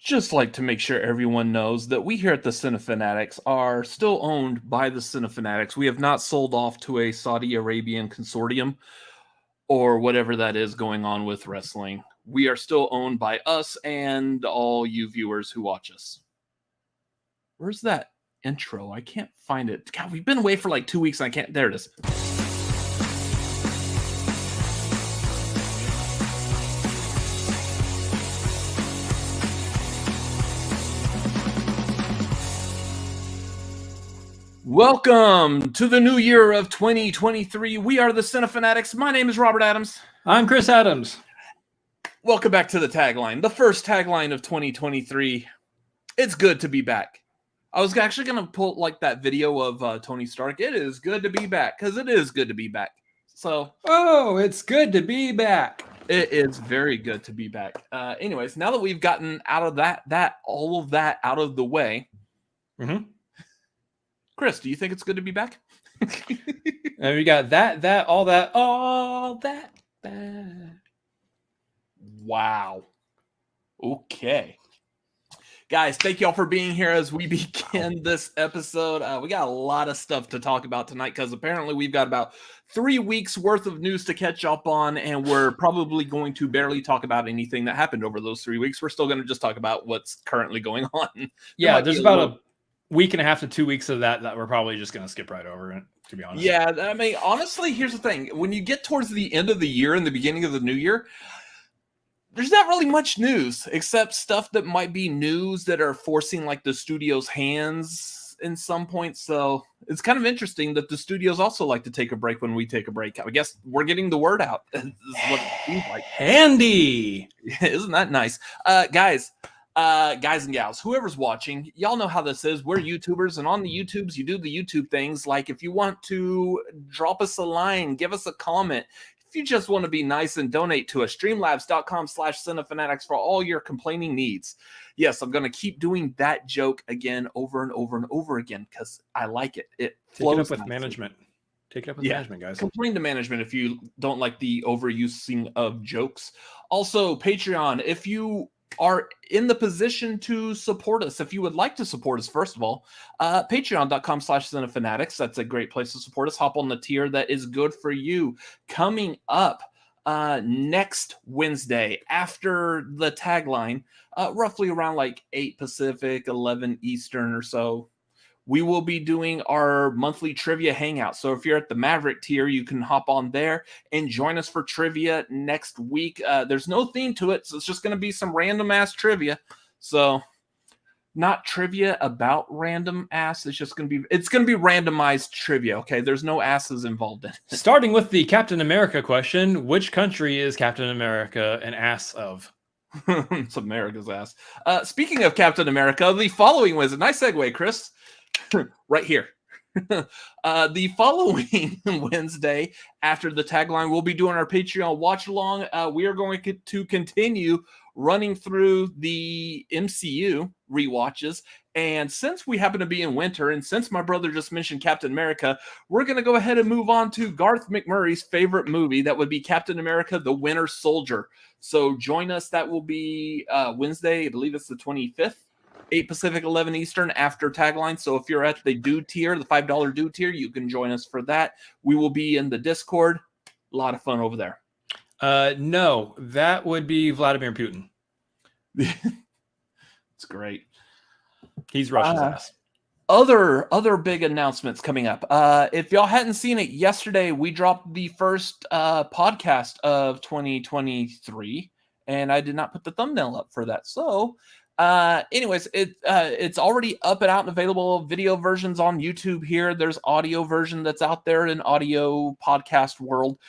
just like to make sure everyone knows that we here at the Cinefanatics are still owned by the Cinefanatics. We have not sold off to a Saudi Arabian consortium or whatever that is going on with wrestling. We are still owned by us and all you viewers who watch us. Where's that intro? I can't find it. God, we've been away for like 2 weeks and I can't. There it is. Welcome to the new year of 2023. We are the Cinefanatics. My name is Robert Adams. I'm Chris Adams. Welcome back to the tagline, the first tagline of 2023. It's good to be back. I was actually going to pull like that video of Tony Stark. It is good to be back because it is good to be back. So, it's good to be back. It is very good to be back. Anyways, now that we've gotten out of all of that out of the way. Mm-hmm. Chris, do you think it's good to be back? And we got all that. Wow. Okay. Guys, thank y'all for being here as we begin this episode. We got a lot of stuff to talk about tonight because apparently we've got about 3 weeks worth of news to catch up on, and we're probably going to barely talk about anything that happened over those 3 weeks. We're still going to just talk about what's currently going on. Yeah, there's about a week and a half to 2 weeks of that we're probably just going to skip right over it, to be honest. Yeah, I mean, honestly, here's the thing. When you get towards the end of the year and the beginning of the new year, there's not really much news except stuff that might be news that are forcing like the studio's hands in some points. So it's kind of interesting that the studios also like to take a break when we take a break. I guess we're getting the word out. Is what it seems like. Handy. Isn't that nice? Guys and gals, whoever's watching, y'all know how this is. We're YouTubers, and on the YouTubes, you do the YouTube things. Like if you want to drop us a line, give us a comment. If you just want to be nice and donate to us, streamlabs.com/cinefanatics for all your complaining needs. Yes, I'm going to keep doing that joke again over and over and over again because I like it. It flows. Take it up with management. Take it up with management, guys. Complain to management if you don't like the overusing of jokes. Also, Patreon, if you are in the position to support us, if you would like to support us, first of all, patreon.com/cinefanatics. That's a great place to support us. Hop on the tier that is good for you. Coming up next Wednesday after the tagline, roughly around like 8 Pacific, 11 Eastern or so, we will be doing our monthly trivia hangout. So if you're at the Maverick tier, you can hop on there and join us for trivia next week. There's no theme to it, so it's just going to be some random ass trivia. So not trivia about random ass. It's going to be randomized trivia. Okay, there's no asses involved in it. Starting with the Captain America question: which country is Captain America an ass of? It's America's ass. Speaking of Captain America, the following was a nice segue, Chris. Right here. The following Wednesday after the tagline, we'll be doing our Patreon watch along. We are going to continue running through the MCU rewatches. And since we happen to be in winter, and since my brother just mentioned Captain America, we're going to go ahead and move on to Garth McMurray's favorite movie. That would be Captain America, the Winter Soldier. So join us. That will be Wednesday. I believe it's the 25th. 8 Pacific, 11 Eastern after tagline. So if you're at the dude tier, the $5 dude tier, you can join us for that. We will be in the Discord. A lot of fun over there. No, that would be Vladimir Putin. It's great. He's Russia's ass. Other big announcements coming up. If y'all hadn't seen it yesterday, we dropped the first podcast of 2023, and I did not put the thumbnail up for that. So anyways, it's already up and out and available. Video versions on YouTube here. There's audio version that's out there in audio podcast world.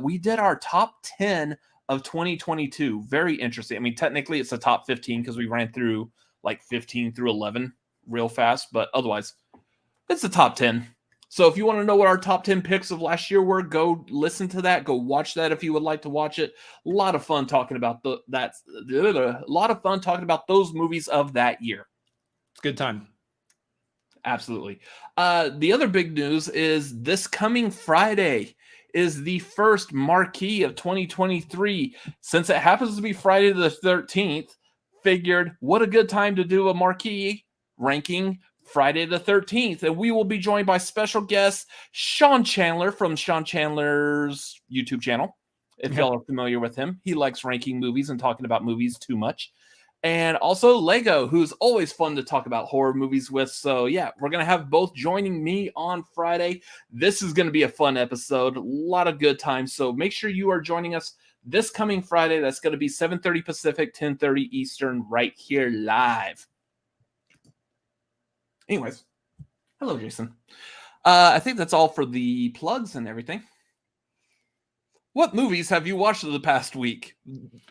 We did our top 10 of 2022. Very interesting. I mean, technically it's a top 15 because we ran through like 15 through 11 real fast, but otherwise it's the top 10. So if you want to know what our top 10 picks of last year were, go listen to that. Go watch that if you would like to watch it. A lot of fun talking about a lot of fun talking about those movies of that year. It's a good time. Absolutely. The other big news is this coming Friday is the first marquee of 2023. Since it happens to be Friday the 13th, figured what a good time to do a marquee ranking Friday the 13th. And we will be joined by special guest Sean Chandler from Sean Chandler's YouTube channel. If y'all are familiar with him, he likes ranking movies and talking about movies too much. And also Lego, who's always fun to talk about horror movies with. So yeah, we're going to have both joining me on Friday. This is going to be a fun episode. A lot of good times. So make sure you are joining us this coming Friday. That's going to be 7:30 Pacific, 10:30 Eastern, right here live. Anyways, hello, Jason. I think that's all for the plugs and everything. What movies have you watched the past week?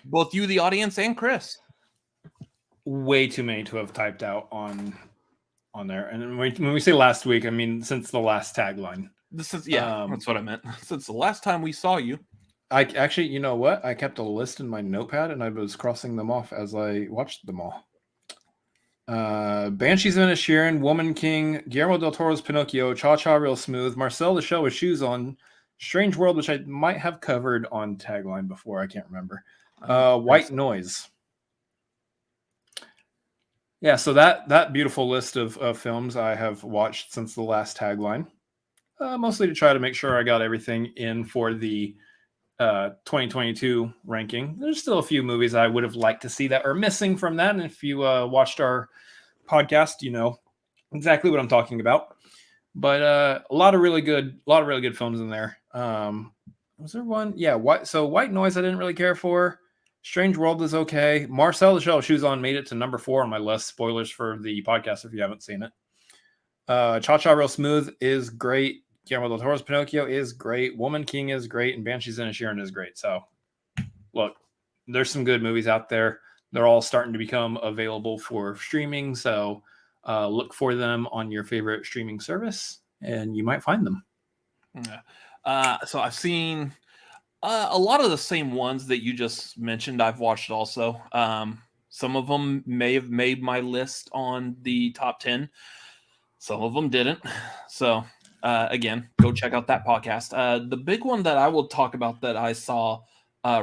Both you, the audience, and Chris. Way too many to have typed out on there. And when we say last week, I mean since the last tagline. This is that's what I meant. Since the last time we saw you. I actually, you know what? I kept a list in my notepad and I was crossing them off as I watched them all. Banshees of Inisherin, Woman King, Guillermo del Toro's Pinocchio, Cha Cha Real Smooth, Marcel the Shell with Shoes On, Strange World, which I might have covered on tagline before. I can't remember. White Noise. Yeah, so that beautiful list of films I have watched since the last tagline, mostly to try to make sure I got everything in for the 2022 ranking. There's still a few movies I would have liked to see that are missing from that, and if you watched our podcast, you know exactly what I'm talking about. But a lot of really good films in there. Was there one? Yeah, White Noise I didn't really care for. Strange World is okay. Marcel the Shell with Shoes On made it to number 4 on my list. Spoilers for the podcast if you haven't seen it. Cha Cha Real Smooth is great. Guillermo del Toro's Pinocchio is great. Woman King is great. And Banshees of Inisherin is great. So, look, there's some good movies out there. They're all starting to become available for streaming. So, look for them on your favorite streaming service, and you might find them. Yeah. So I've seen a lot of the same ones that you just mentioned. I've watched also. Some of them may have made my list on the top 10. Some of them didn't. So again, go check out that podcast. The big one that I will talk about that I saw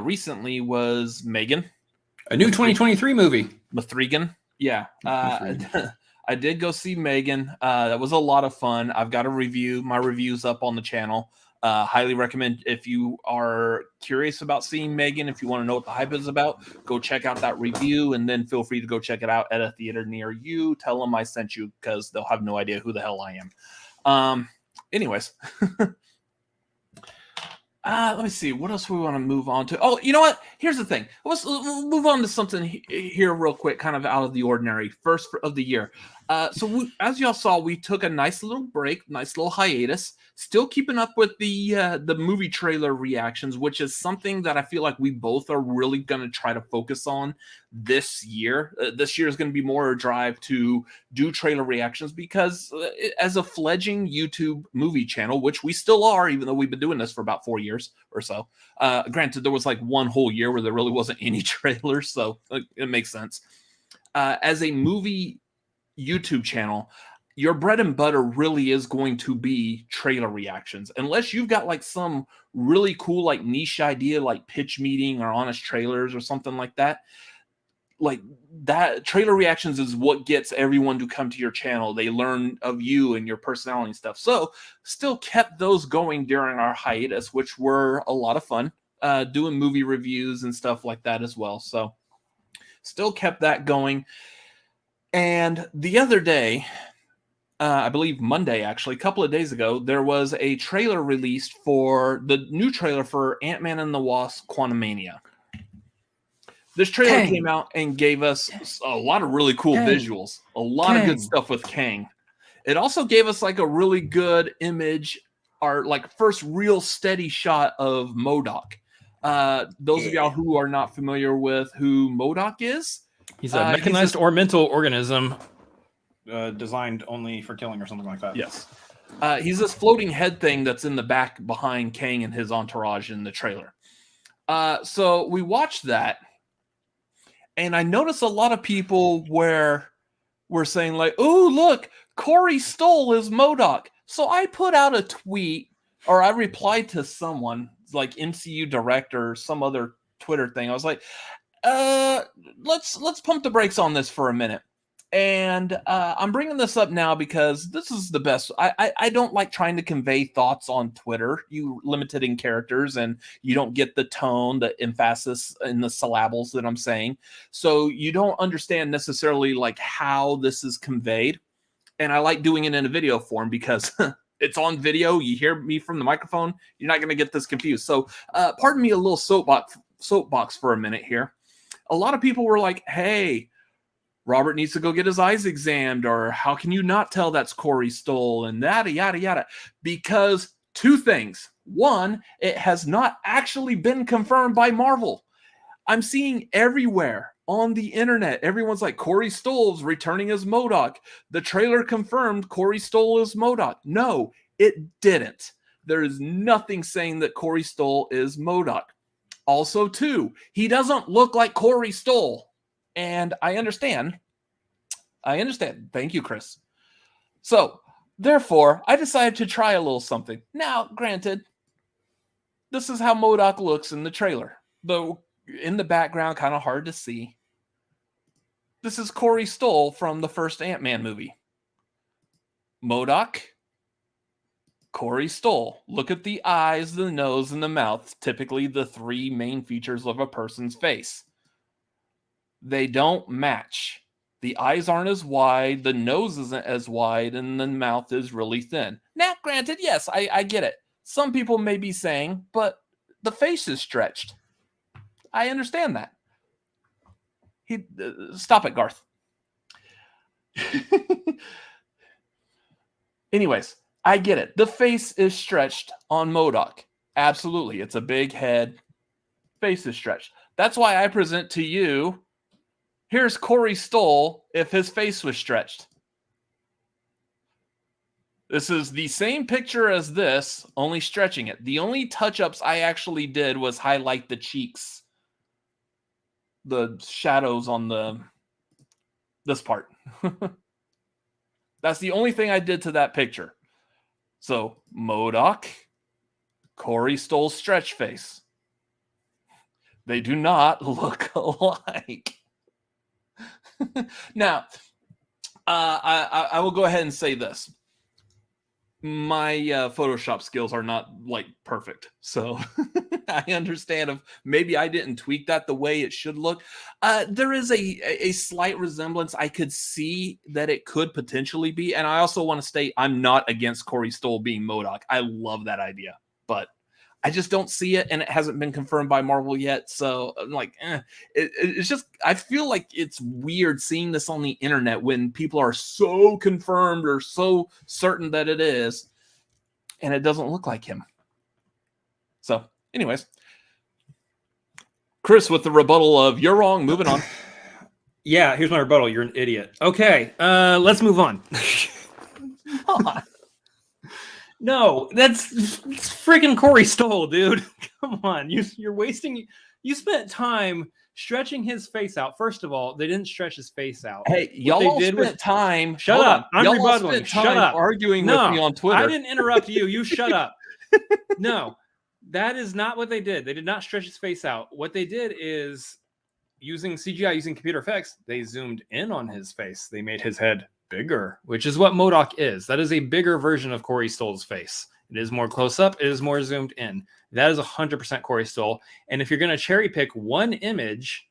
recently was Megan. A new 2023 movie. Mithrigan. Yeah. I did go see Megan. That was a lot of fun. I've got a review. My review's up on the channel. Highly recommend if you are curious about seeing Megan, if you want to know what the hype is about, go check out that review, and then feel free to go check it out at a theater near you. Tell them I sent you because they'll have no idea who the hell I am. Anyways. Let me see. What else we want to move on to? Oh, you know what? Here's the thing. We'll move on to something here real quick, kind of out of the ordinary. First of the year. As y'all saw, we took a nice little break, nice little hiatus. Still keeping up with the movie trailer reactions, which is something that I feel like we both are really going to try to focus on this year. This year is going to be more a drive to do trailer reactions because as a fledgling YouTube movie channel, which we still are, even though we've been doing this for about 4 years or so. Granted, there was like one whole year where there really wasn't any trailers, so it makes sense. As a movie YouTube channel, your bread and butter really is going to be trailer reactions, unless you've got like some really cool like niche idea like pitch meeting or honest trailers or something like that. Like that, trailer reactions is what gets everyone to come to your channel. They learn of you and your personality and stuff. So still kept those going during our hiatus, which were a lot of fun, doing movie reviews and stuff like that as well. So still kept that going. And the other day, I believe Monday, actually, a couple of days ago, there was a trailer released for the new trailer for Ant-Man and the Wasp: Quantumania. This trailer came out and gave us a lot of really cool visuals, a lot of good stuff with Kang. It also gave us like a really good image, our like first real steady shot of MODOK. Those of y'all who are not familiar with who MODOK is, he's a mechanized or mental organism designed only for killing or something like that. Yes. He's this floating head thing that's in the back behind Kang and his entourage in the trailer. So we watched that, and I noticed a lot of people were saying like, "Oh, look, Corey Stoll is MODOK." So I put out a tweet, or I replied to someone like MCU Direct or some other Twitter thing. I was like, let's pump the brakes on this for a minute. And I'm bringing this up now because this is the best. I don't like trying to convey thoughts on Twitter. You limited in characters and you don't get the tone, the emphasis in the syllables that I'm saying. So you don't understand necessarily like how this is conveyed. And I like doing it in a video form because it's on video. You hear me from the microphone. You're not going to get this confused. So pardon me a little soapbox for a minute here. A lot of people were like, hey, Robert needs to go get his eyes examined, or how can you not tell that's Corey Stoll, and yada, yada, yada. Because two things. One, it has not actually been confirmed by Marvel. I'm seeing everywhere on the internet, everyone's like, Corey Stoll's returning as MODOK. The trailer confirmed Corey Stoll is MODOK. No, it didn't. There is nothing saying that Corey Stoll is MODOK. Also, two, he doesn't look like Corey Stoll. And I understand. Thank you, Chris. So, therefore, I decided to try a little something. Now, granted, this is how MODOK looks in the trailer. Though, in the background, kind of hard to see. This is Corey Stoll from the first Ant-Man movie. MODOK, Corey Stoll. Look at the eyes, the nose, and the mouth. Typically, the three main features of a person's face. They don't match. The eyes aren't as wide, the nose isn't as wide, and the mouth is really thin. Now, granted, yes, I get it. Some people may be saying, but the face is stretched. I understand that. Stop it, Garth. Anyways, I get it. The face is stretched on MODOK. Absolutely. It's a big head. Face is stretched. That's why I present to you, here's Corey Stoll if his face was stretched. This is the same picture as this, only stretching it. The only touch-ups I actually did was highlight the cheeks. The shadows on this part. That's the only thing I did to that picture. So, MODOK, Corey Stoll's stretch face. They do not look alike. Now, I will go ahead and say this. My Photoshop skills are not like perfect. So I understand if maybe I didn't tweak that the way it should look. There is a slight resemblance. I could see that it could potentially be. And I also want to state I'm not against Corey Stoll being MODOK. I love that idea. But I just don't see it, and it hasn't been confirmed by Marvel yet. So I'm like, it's just, I feel like it's weird seeing this on the internet when people are so confirmed or so certain that it is, and it doesn't look like him. So anyways, Chris with the rebuttal of you're wrong, moving on. Yeah, here's my rebuttal. You're an idiot. Okay, let's move on. Come on. No, it's freaking Corey Stoll, dude. Come on, you're wasting. You spent time stretching his face out. First of all, they didn't stretch his face out. Hey, y'all spent time. Shut up! I'm rebuttaling. Shut up! Arguing with me on Twitter. I didn't interrupt you. You shut up. No, that is not what they did. They did not stretch his face out. What they did is using CGI, using computer effects. They zoomed in on his face. They made his head bigger, which is what MODOK is. That is a bigger version of Corey Stoll's face. It is more close up. It is more zoomed in. That is 100% Corey Stoll. And if you're going to cherry pick one image,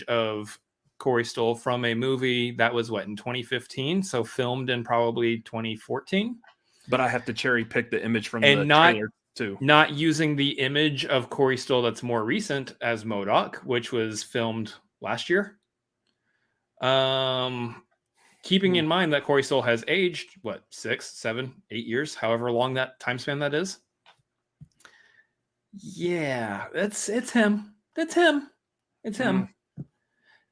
of Corey Stoll from a movie that was in 2015, so filmed in probably 2014. But I have to cherry pick the image from the trailer too. Not using the image of Corey Stoll that's more recent as MODOK, which was filmed last year. Keeping in mind that Corey Stoll has aged 6, 7, 8 years, however long that time span that is. Yeah, it's him. It's him.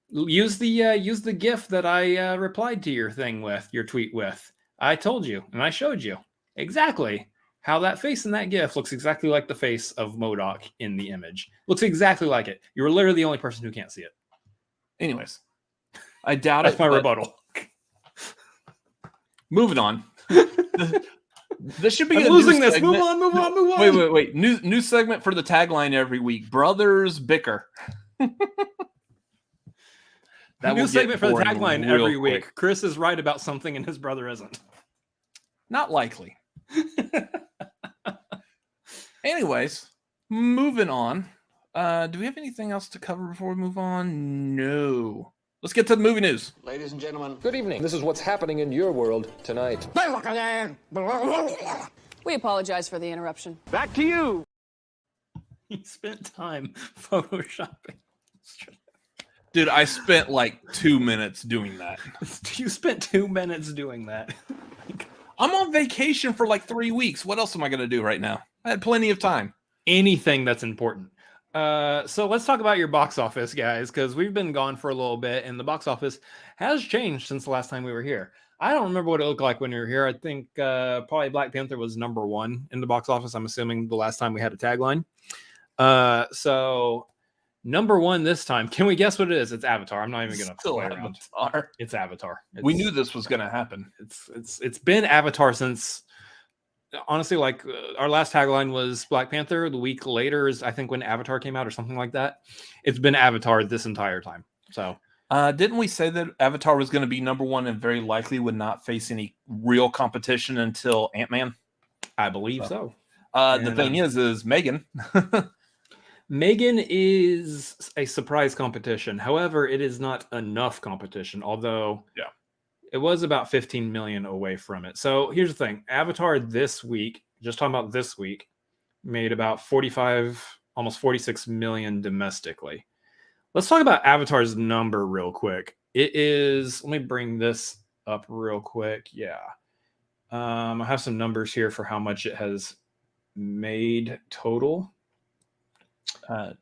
Use the GIF that I replied to your tweet with. I told you and I showed you exactly how that face in that GIF looks exactly like the face of MODOK in the image. Looks exactly like it. You're literally the only person who can't see it. Anyways. I doubt That's my rebuttal. Moving on. This should be I'm a losing new this. Move segment. on. Wait. New segment for the tagline every week. Brothers bicker. That New segment for the tagline every quick. week. Chris is right about something and his brother isn't. Not likely. Anyways, moving on. Do we have anything else to cover before we move on? No. Let's get to the movie news. Ladies and gentlemen, good evening. This is what's happening in your world tonight. We apologize for the interruption. Back to you. He spent time photoshopping. Dude, I spent like 2 minutes doing that. You spent 2 minutes doing that. I'm on vacation for like 3 weeks. What else am I going to do right now? I had plenty of time. Anything that's important. So let's talk about your box office, guys, because we've been gone for a little bit, and the box office has changed since the last time we were here. I don't remember what it looked like when we were here. I think probably Black Panther was number 1 in the box office. I'm assuming the last time we had a tagline. So number 1 this time. Can we guess what it is? It's Avatar. I'm not even going to play around. Avatar. It's Avatar. We knew this was going to happen. It's been Avatar since. Honestly, like our last tagline was Black Panther. The week later is I think when Avatar came out or something like that. It's been Avatar this entire time. So didn't we say that Avatar was going to be number 1 and very likely would not face any real competition until Ant-Man? I believe so. The thing is Megan. Megan is a surprise competition. However, it is not enough competition. Although, yeah. It was about 15 million away from it. So here's the thing. Avatar this week, just talking about this week, made about 45, almost 46 million domestically. Let's talk about Avatar's number real quick. It is, let me bring this up real quick. Yeah. I have some numbers here for how much it has made total.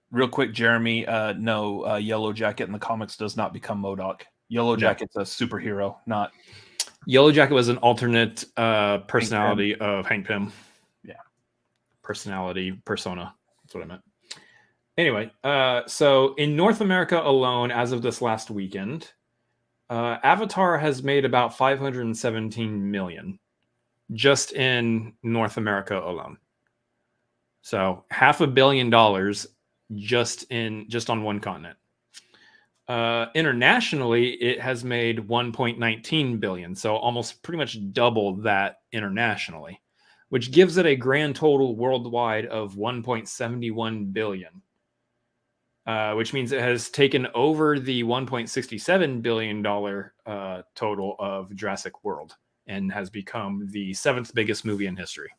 Real quick, Jeremy, no, Yellow Jacket in the comics does not become MODOK. Yellow Jacket's a superhero, not... Yellow Jacket was an alternate personality of Hank Pym. Yeah. Persona. That's what I meant. Anyway, so in North America alone, as of this last weekend, Avatar has made about 517 million just in North America alone. So $500 million just on one continent. Internationally, it has made 1.19 billion, so almost pretty much double that internationally, which gives it a grand total worldwide of 1.71 billion, which means it has taken over the $1.67 billion total of Jurassic World and has become the 7th biggest movie in history.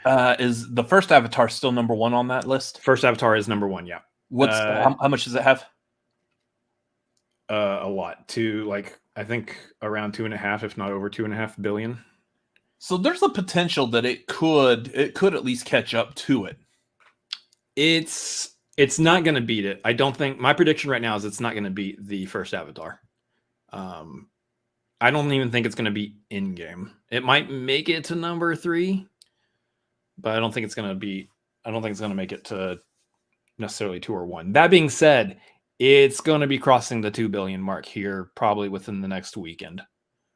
Is the first Avatar still number 1 on that list? First Avatar is number 1, yeah. How much does it have? A lot, to like I think around 2.5, if not over 2.5 billion. So there's a potential that it could at least catch up to it. It's not going to beat it. I don't think, my prediction right now is it's not going to beat the first Avatar. I don't even think it's going to be in game. It might make it to number 3, but I don't think it's going to make it to necessarily 2 or 1. That being said, it's going to be crossing the 2 billion mark here probably within the next weekend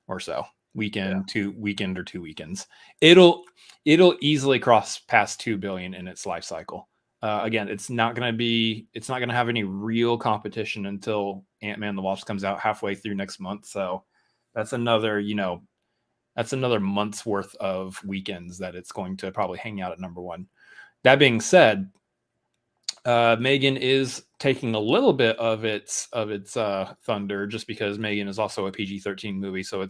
or so. Weekend or 2 weekends. It'll easily cross past 2 billion in its life cycle. Again, it's not going to have any real competition until Ant-Man and the Wasp comes out halfway through next month. So that's another month's worth of weekends that it's going to probably hang out at number 1. That being said, Megan is taking a little bit of its thunder just because Megan is also a PG-13 movie, so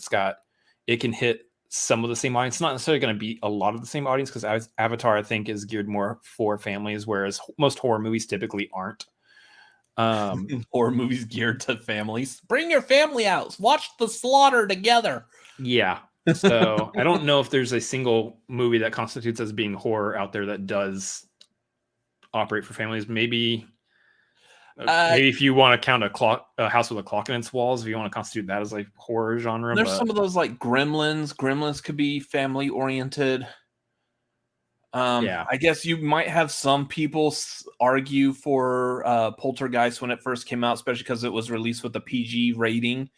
it can hit some of the same audience. It's not necessarily going to be a lot of the same audience because Avatar, I think, is geared more for families, whereas most horror movies typically aren't. Horror movies geared to families. Bring your family out. Watch the slaughter together. Yeah. So I don't know if there's a single movie that constitutes as being horror out there that does operate for families. Maybe if you want to count a house with a clock in its walls, if you want to constitute that as like horror genre. There's some of those like Gremlins. Gremlins could be family oriented. Yeah. I guess you might have some people argue for Poltergeist when it first came out, especially because it was released with a PG rating,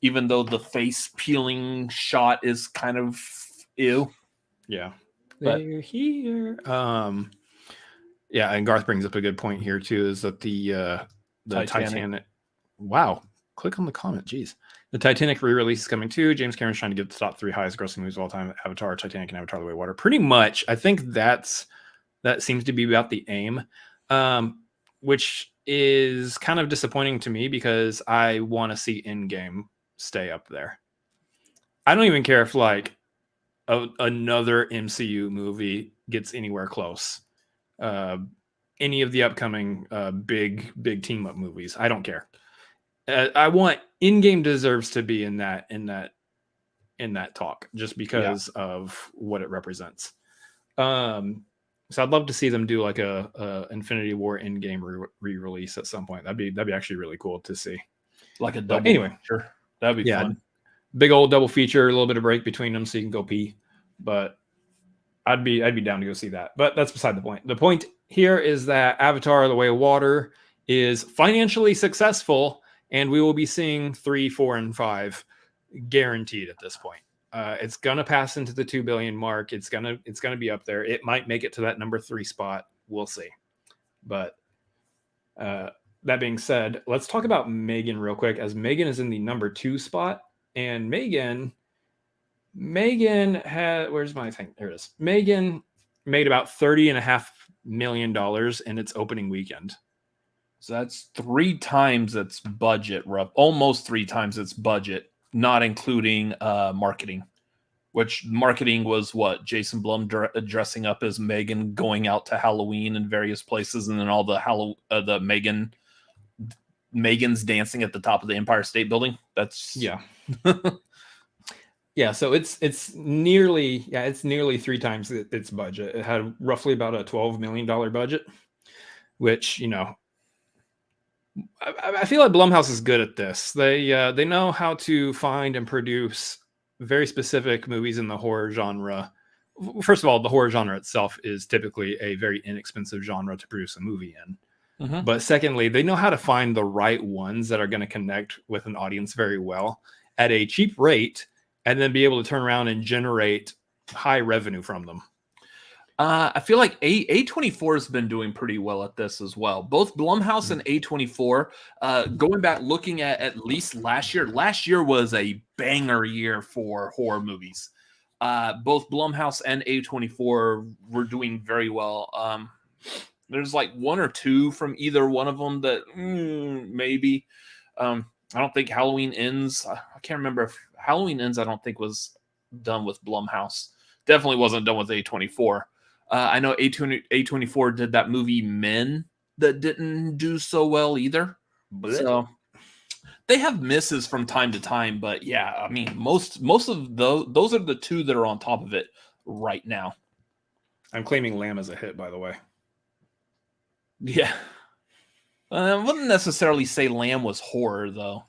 even though the face peeling shot is kind of Ew. Yeah. But- They're here. Yeah, and Garth brings up a good point here too, is that the Titanic. Wow. Click on the comment. Jeez. The Titanic re-release is coming too. James Cameron's trying to get the top 3 highest grossing movies of all time: Avatar, Titanic, and Avatar: The Way of Water. Pretty much, I think that seems to be about the aim, which is kind of disappointing to me because I want to see Endgame stay up there. I don't even care if like another MCU movie gets anywhere close. Any of the upcoming big team up movies, I don't care. I want Endgame deserves to be in that talk just because of what it represents. So I'd love to see them do like a Infinity War Endgame re-release at some point. That'd be actually really cool to see. Like a double. But anyway, sure, that'd be fun. Big old double feature, a little bit of break between them so you can go pee. But I'd be down to go see that. But that's beside the point. The point here is that Avatar: The Way of Water is financially successful, and we will be seeing 3, 4, and 5 guaranteed at this point. It's gonna pass into the 2 billion mark. It's gonna be up there. It might make it to that number 3 spot. We'll see. But that being said, let's talk about Megan real quick, as Megan is in the number 2 spot. And Megan had, where's my thing? There it is. Megan made about $30.5 million in its opening weekend. So that's 3 times its budget, almost 3 times its budget, not including marketing. Which marketing was what? Jason Blum dressing up as Megan, going out to Halloween in various places, and then all the Megan's dancing at the top of the Empire State Building. That's yeah. So it's nearly 3 times its budget. It had roughly about a $12 million budget, which, you know, I feel like Blumhouse is good at this. They know how to find and produce very specific movies in the horror genre. First of all, the horror genre itself is typically a very inexpensive genre to produce a movie in. Mm-hmm. But secondly, they know how to find the right ones that are going to connect with an audience very well at a cheap rate, and then be able to turn around and generate high revenue from them. I feel like A24 has been doing pretty well at this as well. Both Blumhouse and A24, going back, looking at least last year. Last year was a banger year for horror movies. Both Blumhouse and A24 were doing very well. There's like 1 or 2 from either one of them that maybe. I don't think Halloween Ends. I can't remember if Halloween Ends, I don't think was done with Blumhouse. Definitely wasn't done with A24. I know A24 did that movie Men that didn't do so well either. So they have misses from time to time, but yeah, I mean, most of those are the 2 that are on top of it right now. I'm claiming Lamb as a hit, by the way. Yeah. I wouldn't necessarily say Lamb was horror, though.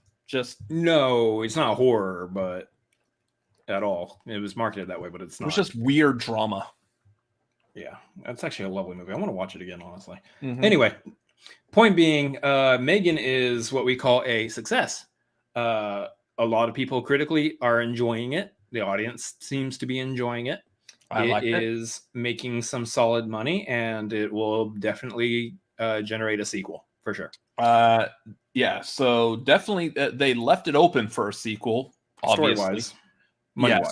No, it's not horror, but at all. It was marketed that way, but it's not. It was just weird drama. Yeah, that's actually a lovely movie. I want to watch it again, honestly. Mm-hmm. Anyway, point being, Megan is what we call a success. A lot of people critically are enjoying it. The audience seems to be enjoying it. It is making some solid money, and it will definitely generate a sequel for sure. Yeah, so definitely they left it open for a sequel. Obviously,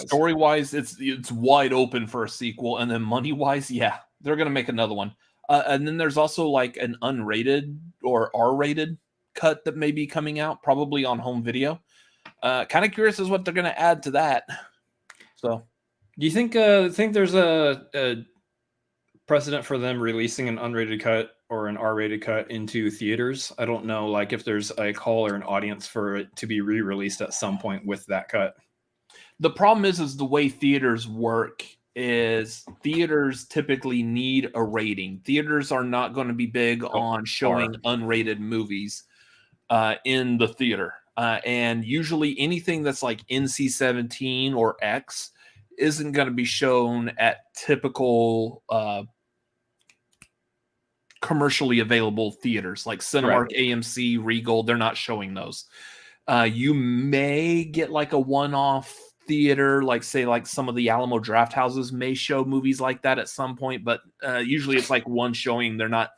story-wise, it's wide open for a sequel, and then money-wise, yeah, they're gonna make another one. And then there's also like an unrated or R-rated cut that may be coming out, probably on home video. Kind of curious as what they're gonna add to that. So, do you think there's a precedent for them releasing an unrated cut or an R-rated cut into theaters? I don't know, like if there's a call or an audience for it to be re-released at some point with that cut. The problem is the way theaters work is theaters typically need a rating. Theaters are not going to be big on showing unrated movies in the theater. And usually anything that's like NC-17 or X isn't going to be shown at typical commercially available theaters like Cinemark, right. AMC, Regal. They're not showing those. You may get like a one-off theater, like say like some of the Alamo Draft Houses may show movies like that at some point, but usually it's like one showing. They're not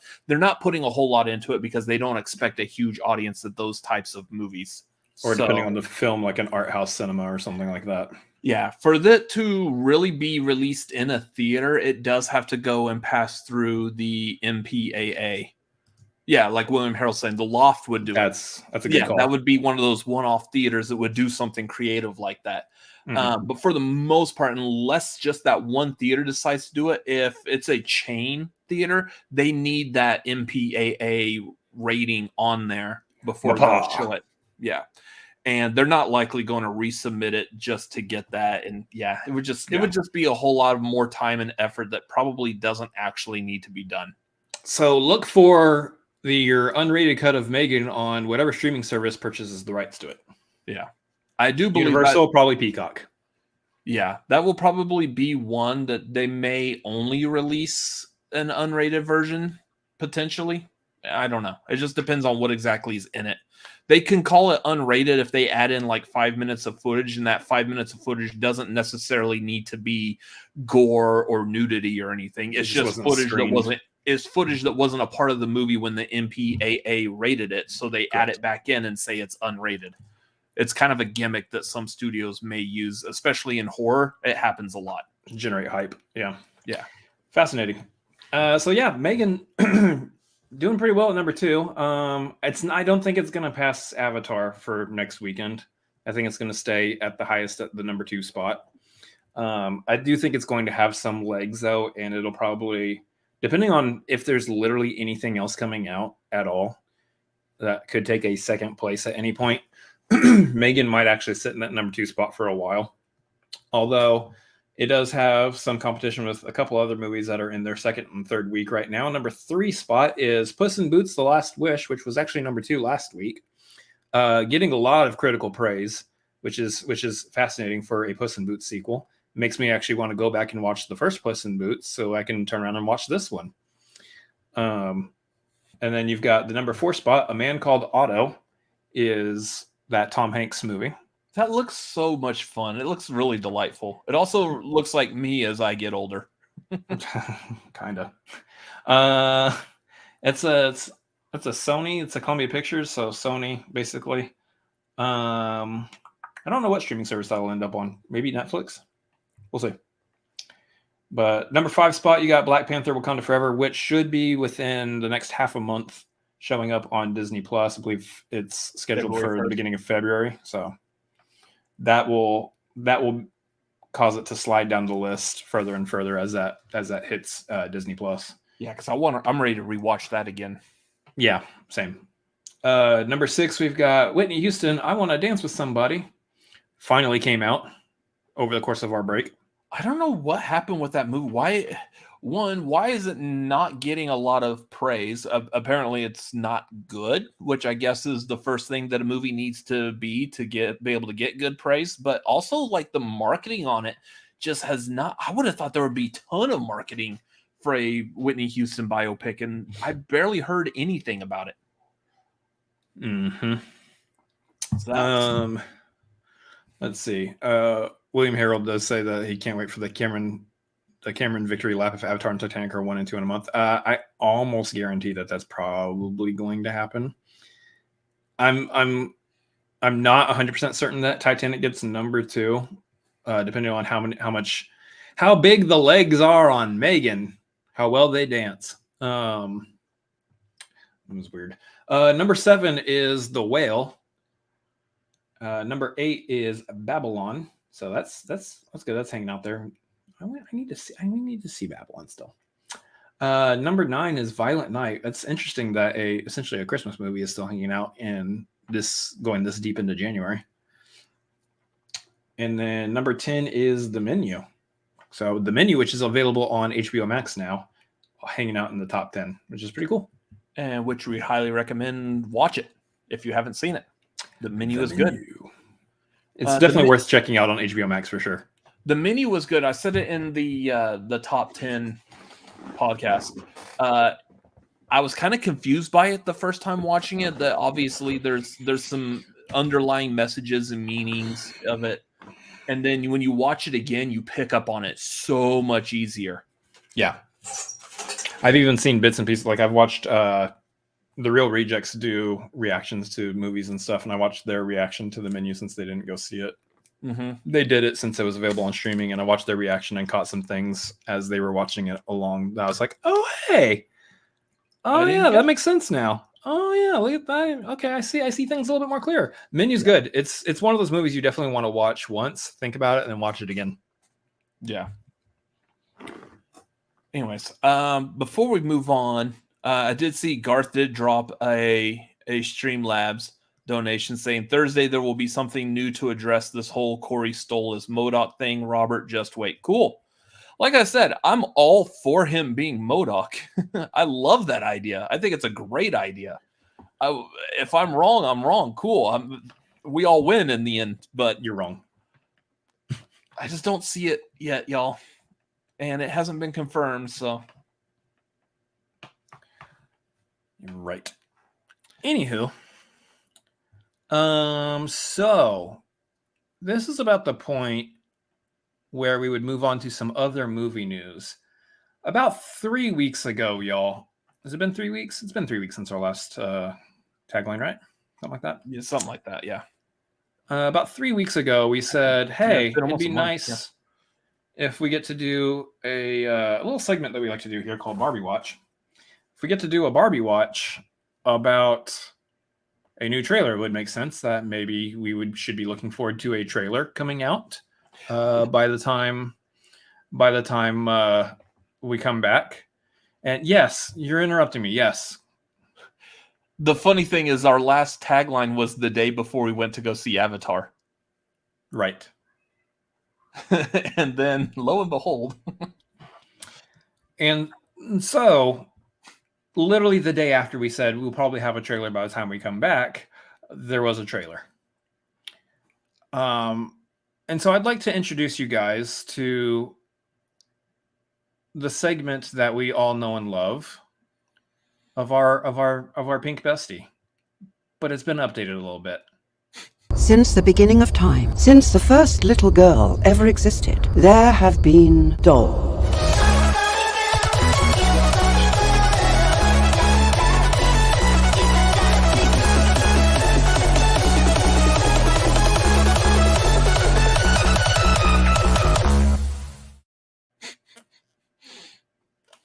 putting a whole lot into it because they don't expect a huge audience at those types of movies. Or depending on the film, like an art house cinema or something like that. Yeah, for that to really be released in a theater, it does have to go and pass through the MPAA. Yeah, like William Harold saying, the Loft would do it. That's a good call. That would be one of those one-off theaters that would do something creative like that. But for the most part, unless just that one theater decides to do it, if it's a chain theater, they need that MPAA rating on there before they'll show it. Yeah. And they're not likely going to resubmit it just to get that. And yeah, it would just be a whole lot of more time and effort that probably doesn't actually need to be done. So look for your unrated cut of Megan on whatever streaming service purchases the rights to it. Yeah. I do believe Universal, probably Peacock. Yeah, that will probably be one that they may only release an unrated version, potentially. I don't know. It just depends on what exactly is in it. They can call it unrated if they add in like 5 minutes of footage, and that 5 minutes of footage doesn't necessarily need to be gore or nudity or anything. It's just footage that wasn't a part of the movie when the MPAA rated it, so they add it back in and say it's unrated. It's kind of a gimmick that some studios may use, especially in horror. It happens a lot. Generate hype. Yeah. Fascinating. So yeah, Megan doing pretty well at number 2. I don't think it's going to pass Avatar for next weekend. I think it's going to stay at the highest at the number 2 spot. I do think it's going to have some legs though, and it'll probably, depending on if there's literally anything else coming out at all, that could take a second place at any point. Megan might actually sit in that number 2 spot for a while, although it does have some competition with a couple other movies that are in their second and third week right now. Number 3 spot is Puss in Boots: The Last Wish, which was actually number 2 last week, getting a lot of critical praise, which is fascinating for a Puss in Boots sequel. It makes me actually want to go back and watch the first Puss in Boots so I can turn around and watch this one. And then you've got the number 4 spot, A Man Called Otto, is that Tom Hanks movie. That looks so much fun. It looks really delightful. It also looks like me as I get older. Kind of. It's a Sony. It's a Columbia Pictures, so Sony basically. I don't know what streaming service that'll end up on. Maybe Netflix. We'll see. But number 5 spot, you got Black Panther: Wakanda Forever, which should be within the next half a month, showing up on Disney Plus. I believe it's scheduled for the beginning of February. So that will cause it to slide down the list further and further as that hits Disney Plus. Yeah, because I'm ready to rewatch that again. Yeah, same. Number 6, we've got Whitney Houston, I Want to Dance with Somebody. Finally came out over the course of our break. I don't know what happened with that movie. Why is it not getting a lot of praise? Apparently it's not good, which I guess is the first thing that a movie needs to be able to get good praise. But also, like, the marketing on it just has not. I would have thought there would be a ton of marketing for a Whitney Houston biopic, and I barely heard anything about it. Mm-hmm. So let's see. William Harold does say that he can't wait for the Cameron victory lap if Avatar and Titanic are 1 and 2 in a month. I almost guarantee that that's probably going to happen. I'm not 100% certain that Titanic gets number 2, depending on how big the legs are on Megan, how well they dance. It was weird. Number 7 is The Whale. Number 8 is Babylon. So that's good. That's hanging out there. I need to see Babylon still. Number 9 is Violent Night. That's interesting that essentially a Christmas movie is still hanging out going this deep into January. And then number 10 is The Menu. So The Menu, which is available on HBO Max now, hanging out in the top 10, which is pretty cool. And which we highly recommend watch it if you haven't seen it. The Menu is good. It's definitely worth checking out on HBO Max for sure. The Menu was good. I said it in the top 10 podcast. I was kind of confused by it the first time watching it. That obviously there's some underlying messages and meanings of it. And then when you watch it again, you pick up on it so much easier. Yeah. I've even seen bits and pieces. Like I've watched The Real Rejects do reactions to movies and stuff, and I watched their reaction to the menu since they didn't go see it. Mm-hmm. They did it since it was available on streaming, and I watched their reaction and caught some things as they were watching it along. I was like, oh, hey. Oh, yeah, that makes sense now. Oh, yeah, look at that. Okay, I see things a little bit more clear. Menu's good. It's one of those movies you definitely want to watch once, think about it, and then watch it again. Yeah. Anyways, before we move on, I did see Garth did drop a Streamlabs donation saying Thursday there will be something new to address this whole Corey Stolas MODOK thing. Robert, just wait. Cool. Like I said, I'm all for him being MODOK. I love that idea. I think it's a great idea. If I'm wrong, I'm wrong. Cool. We all win in the end, but you're wrong. I just don't see it yet, y'all. And it hasn't been confirmed, so. You're right. Anywho. So this is about the point where we would move on to some other movie news. About 3 weeks ago, y'all. Has it been 3 weeks? It's been 3 weeks since our last tagline, right? Something like that? Yeah, something like that, yeah. About 3 weeks ago, we said, hey, it'd be nice if we get to do a little segment that we like to do here called Barbie Watch. If we get to do a Barbie Watch about a new trailer, it would make sense that maybe we should be looking forward to a trailer coming out by the time we come back. And yes, you're interrupting me. Yes. The funny thing is our last tagline was the day before we went to go see Avatar. Right. And then lo and behold. And so literally the day after we said we'll probably have a trailer by the time we come back, there was a trailer. And so I'd like to introduce you guys to the segment that we all know and love of our pink bestie. But it's been updated a little bit. Since the beginning of time, since the first little girl ever existed, there have been dolls.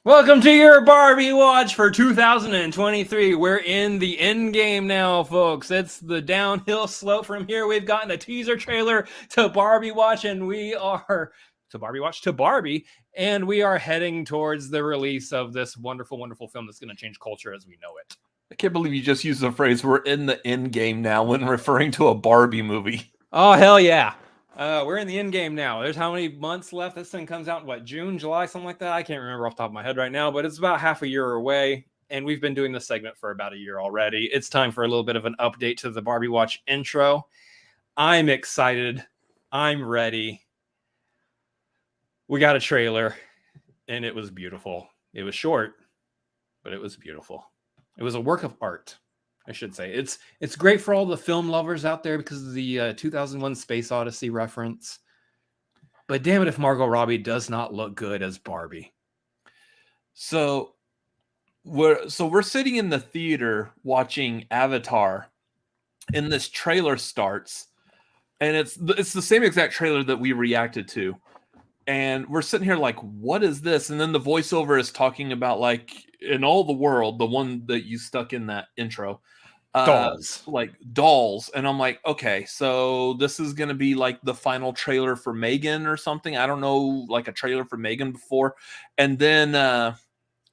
Welcome to your Barbie Watch for 2023. We're in the end game now, folks. It's the downhill slope from here. We've gotten a teaser trailer to Barbie Watch, and we are to Barbie, and we are heading towards the release of this wonderful, wonderful film that's going to change culture as we know it. I can't believe you just used the phrase, we're in the end game now, when referring to a Barbie movie. Oh, hell yeah. We're in the end game now. There's how many months left? This thing comes out in what, June, July, something like that? I can't remember off the top of my head right now, but it's about half a year away, and we've been doing this segment for about a year already. It's time for a little bit of an update to the Barbie Watch intro. I'm excited. I'm ready. We got a trailer, and it was beautiful. It was short, but it was beautiful. It was a work of art, I should say. It's great for all the film lovers out there because of the 2001 Space Odyssey reference. But damn it if Margot Robbie does not look good as Barbie. So we're sitting in the theater watching Avatar, and this trailer starts, and it's the same exact trailer that we reacted to. And we're sitting here like, what is this? And then the voiceover is talking about, like, in all the world, the one that you stuck in that intro, dolls. Like dolls. And I'm like, okay, so this is going to be like the final trailer for Megan or something. I don't know, like a trailer for Megan before. And then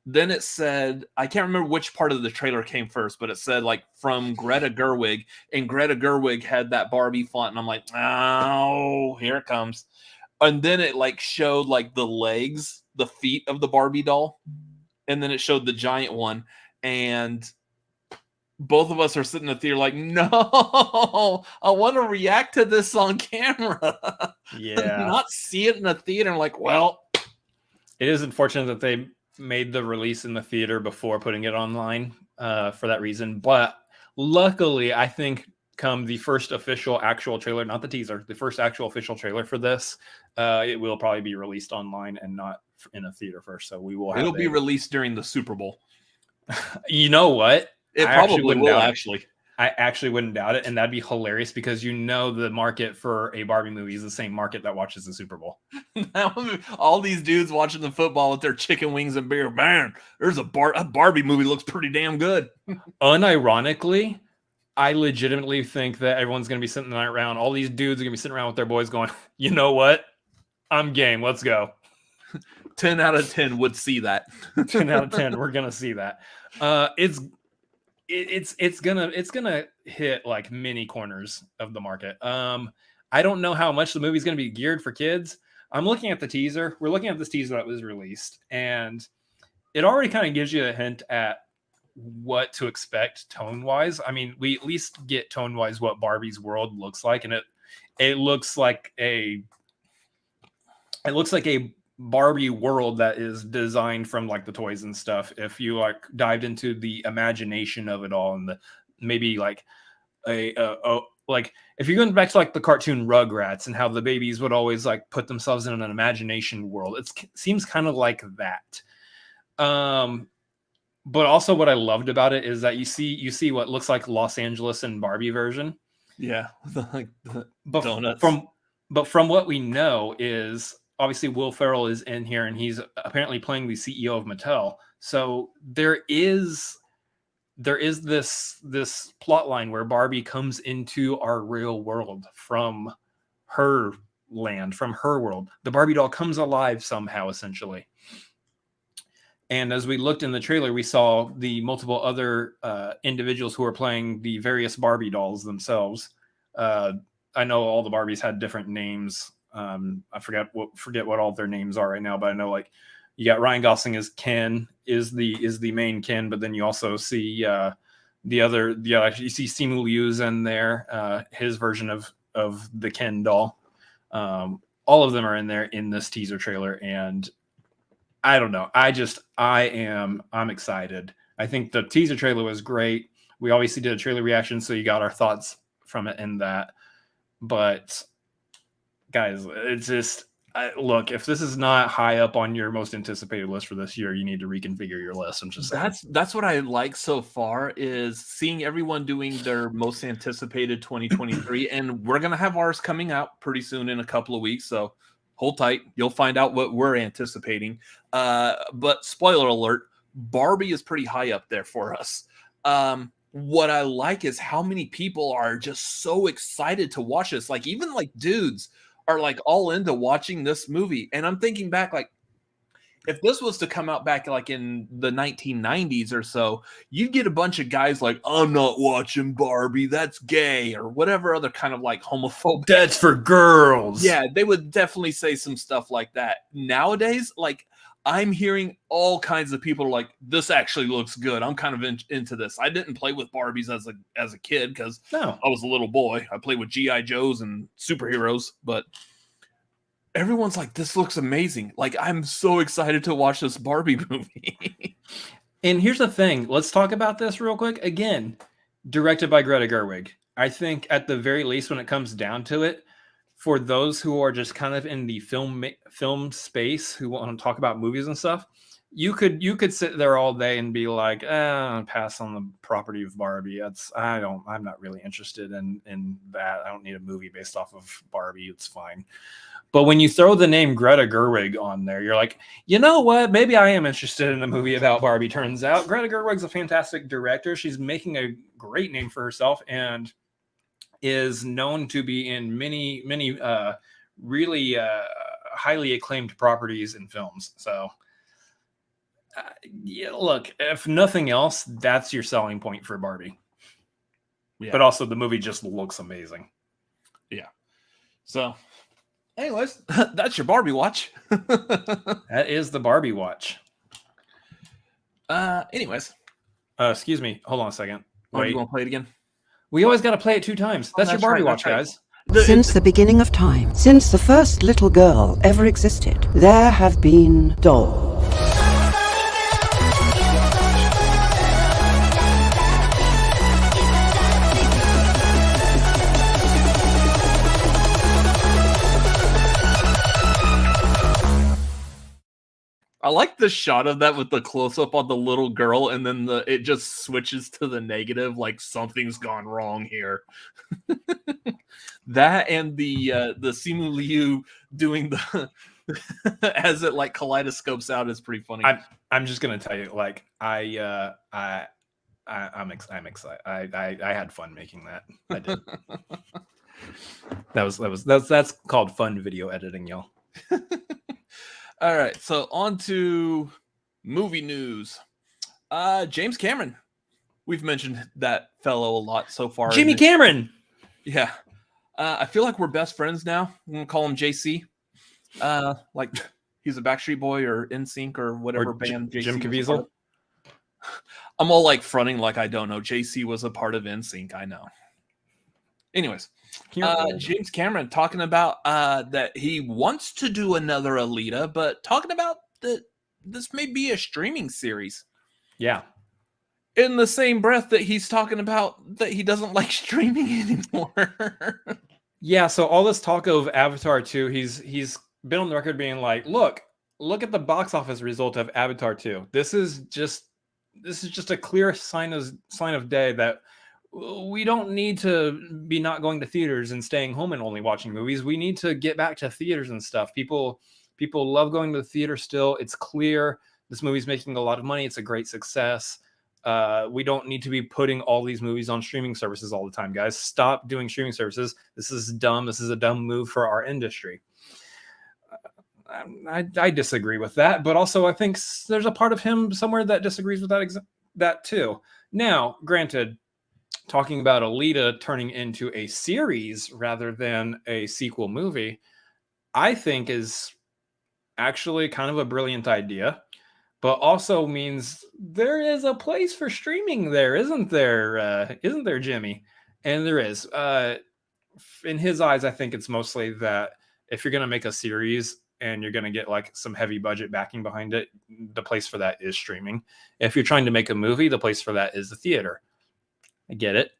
it said, I can't remember which part of the trailer came first, but it said like from Greta Gerwig, and Greta Gerwig had that Barbie font. And I'm like, oh, here it comes. And then it like showed like the legs, the feet of the Barbie doll. And then it showed the giant one. And both of us are sitting in the theater like, no, I want to react to this on camera. Yeah. Not see it in the theater. I'm like, well. It is unfortunate that they made the release in the theater before putting it online for that reason. But luckily, I think come the first official actual trailer, not the teaser, the first actual official trailer for this, it will probably be released online and not in a theater first. So we will have It'll be released during the Super Bowl. You know what? It probably will, actually. I actually wouldn't doubt it, and that'd be hilarious because the market for a Barbie movie is the same market that watches the Super Bowl. All these dudes watching the football with their chicken wings and beer. Man, there's a Barbie movie looks pretty damn good. Unironically, I legitimately think that everyone's going to be sitting around. All these dudes are going to be sitting around with their boys going, you know what? I'm game. Let's go. 10 out of 10 would see that. 10 out of 10. We're going to see that. It's gonna hit like many corners of the market. I don't know how much the movie's gonna be geared for kids. I'm looking at the teaser. We're looking at this teaser that was released, and it already kind of gives you a hint at what to expect tone wise. I mean, we at least get tone wise what Barbie's world looks like, and it looks like a Barbie world that is designed from like the toys and stuff. If you like dived into the imagination of it all, and maybe like like if you're going back to like the cartoon Rugrats and how the babies would always like put themselves in an imagination world, it seems kind of like that. But also what I loved about it is that you see what looks like Los Angeles and Barbie version. Yeah, the donuts. But from what we know is, obviously, Will Ferrell is in here, and he's apparently playing the CEO of Mattel. So there is this plot line where Barbie comes into our real world from her land, from her world. The Barbie doll comes alive somehow, essentially. And as we looked in the trailer, we saw the multiple other individuals who are playing the various Barbie dolls themselves. I know all the Barbies had different names. I forget what all their names are right now, but I know like you got Ryan Gosling as Ken is the main Ken, but then you also see you see Simu Liu's in there, his version of the Ken doll. All of them are in there in this teaser trailer, and I don't know. I'm excited. I think the teaser trailer was great. We obviously did a trailer reaction, so you got our thoughts from it in that, but guys, it's just look, if this is not high up on your most anticipated list for this year, you need to reconfigure your list. I'm just saying. That's what I like so far, is seeing everyone doing their most anticipated 2023, and we're gonna have ours coming out pretty soon in a couple of weeks, so hold tight. You'll find out what we're anticipating. But spoiler alert, Barbie is pretty high up there for us. What I like is how many people are just so excited to watch this. Like even like dudes are like all into watching this movie. And I'm thinking back, like if this was to come out back like in the 1990s or so, you'd get a bunch of guys like, I'm not watching Barbie, that's gay, or whatever other kind of like homophobic. That's for girls. Yeah, they would definitely say some stuff like that. Nowadays, like I'm hearing all kinds of people like, this actually looks good. I'm kind of into this. I didn't play with Barbies as a kid because I was a little boy. I played with G.I. Joes and superheroes, but everyone's like, this looks amazing. Like, I'm so excited to watch this Barbie movie. And here's the thing. Let's talk about this real quick. Again, directed by Greta Gerwig. I think at the very least, when it comes down to it, for those who are just kind of in the film space who want to talk about movies and stuff, you could sit there all day and be like, pass on the property of Barbie. I'm not really interested in that. I don't need a movie based off of Barbie. It's fine. But when you throw the name Greta Gerwig on there, you're like, you know what? Maybe I am interested in a movie about Barbie. Turns out Greta Gerwig's a fantastic director. She's making a great name for herself and is known to be in many really highly acclaimed properties and films. So yeah, look, if nothing else, that's your selling point for Barbie. Yeah. But also the movie just looks amazing. Yeah. So anyways, that's your Barbie watch. That is the Barbie watch. Anyways. Excuse me. Hold on a second. Wait. You want to play it again? We always got to play it 2 times. That's your Barbie watch, guys. Since the beginning of time, since the first little girl ever existed, there have been dolls. I like the shot of that with the close up on the little girl, and then it just switches to the negative, like something's gone wrong here. That and the Simu Liu doing the as it like kaleidoscopes out is pretty funny. I'm just gonna tell you, like I'm excited. I had fun making that. I did. That's called fun video editing, y'all. All right, so on to movie news. James Cameron. We've mentioned that fellow a lot so far. Jimmy Cameron. Yeah. I feel like we're best friends now. I'm gonna call him JC. Like he's a Backstreet Boy or NSYNC or whatever band. Jim Caviezel. I'm all like fronting like I don't know. JC was a part of NSYNC. I know. Anyways, James Cameron talking about that he wants to do another Alita, but talking about that this may be a streaming series. Yeah. In the same breath that he's talking about that he doesn't like streaming anymore. Yeah, so all this talk of Avatar 2, he's been on the record being like, look at the box office result of Avatar 2. This is just a clear sign of day that we don't need to be not going to theaters and staying home and only watching movies. We need to get back to theaters and stuff. People love going to the theater still. It's clear this movie's making a lot of money. It's a great success. We don't need to be putting all these movies on streaming services all the time, guys. Stop doing streaming services. This is dumb. This is a dumb move for our industry. I disagree with that, but also I think there's a part of him somewhere that disagrees with that too. Now, granted, talking about Alita turning into a series rather than a sequel movie, I think is actually kind of a brilliant idea. But also means there is a place for streaming there, isn't there? Isn't there, Jimmy? And there is. In his eyes, I think it's mostly that if you're going to make a series and you're going to get like some heavy budget backing behind it, the place for that is streaming. If you're trying to make a movie, the place for that is the theater. I get it.